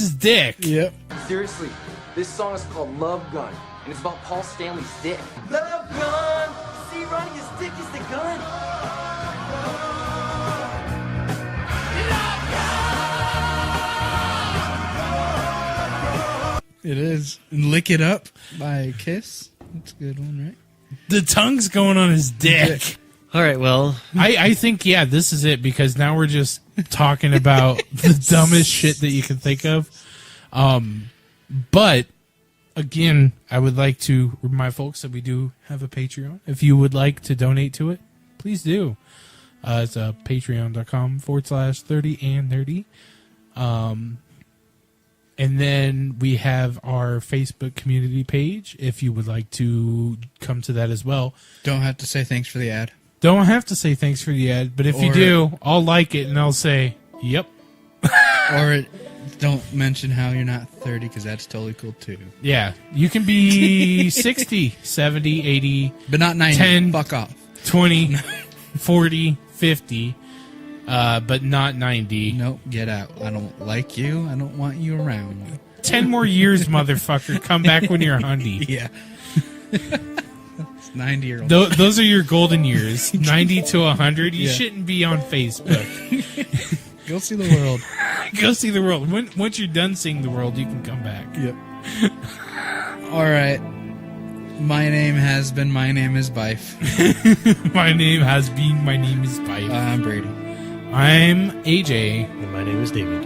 his dick. Yep. Seriously, this song is called Love Gun, and it's about Paul Stanley's dick. Love Gun! See, Ronnie, his dick is the gun! It is. And Lick It Up by Kiss. That's a good one, right? The tongue's going on his dick. All right, well, I think, yeah, this is it because now we're just talking about the dumbest shit that you can think of. But, again, I would like to remind folks that we do have a Patreon. If you would like to donate to it, please do. It's patreon.com/30and nerdy. And then we have our Facebook community page if you would like to come to that as well. Don't have to say thanks for the ad. Don't have to say thanks for the ad, but if you Or- do, I'll like it and I'll say, yep. Or don't mention how you're not 30 because that's totally cool too. Yeah, you can be 60, 70, 80, But not 90. 10. Fuck off. 20, 40, 50, but not 90. Nope, get out. I don't like you. I don't want you around. 10 more years, motherfucker. Come back when you're 100. Yeah. It's 90-year-old. Those are your golden years. 90 to 100. You Yeah. shouldn't be on Facebook. Go see the world. Go see the world. Once you're done seeing the world, you can come back. Yep. All right. My name has been. My name is Bife. My name has been. My name is Pipe. I'm Brady. I'm AJ. and my name is David.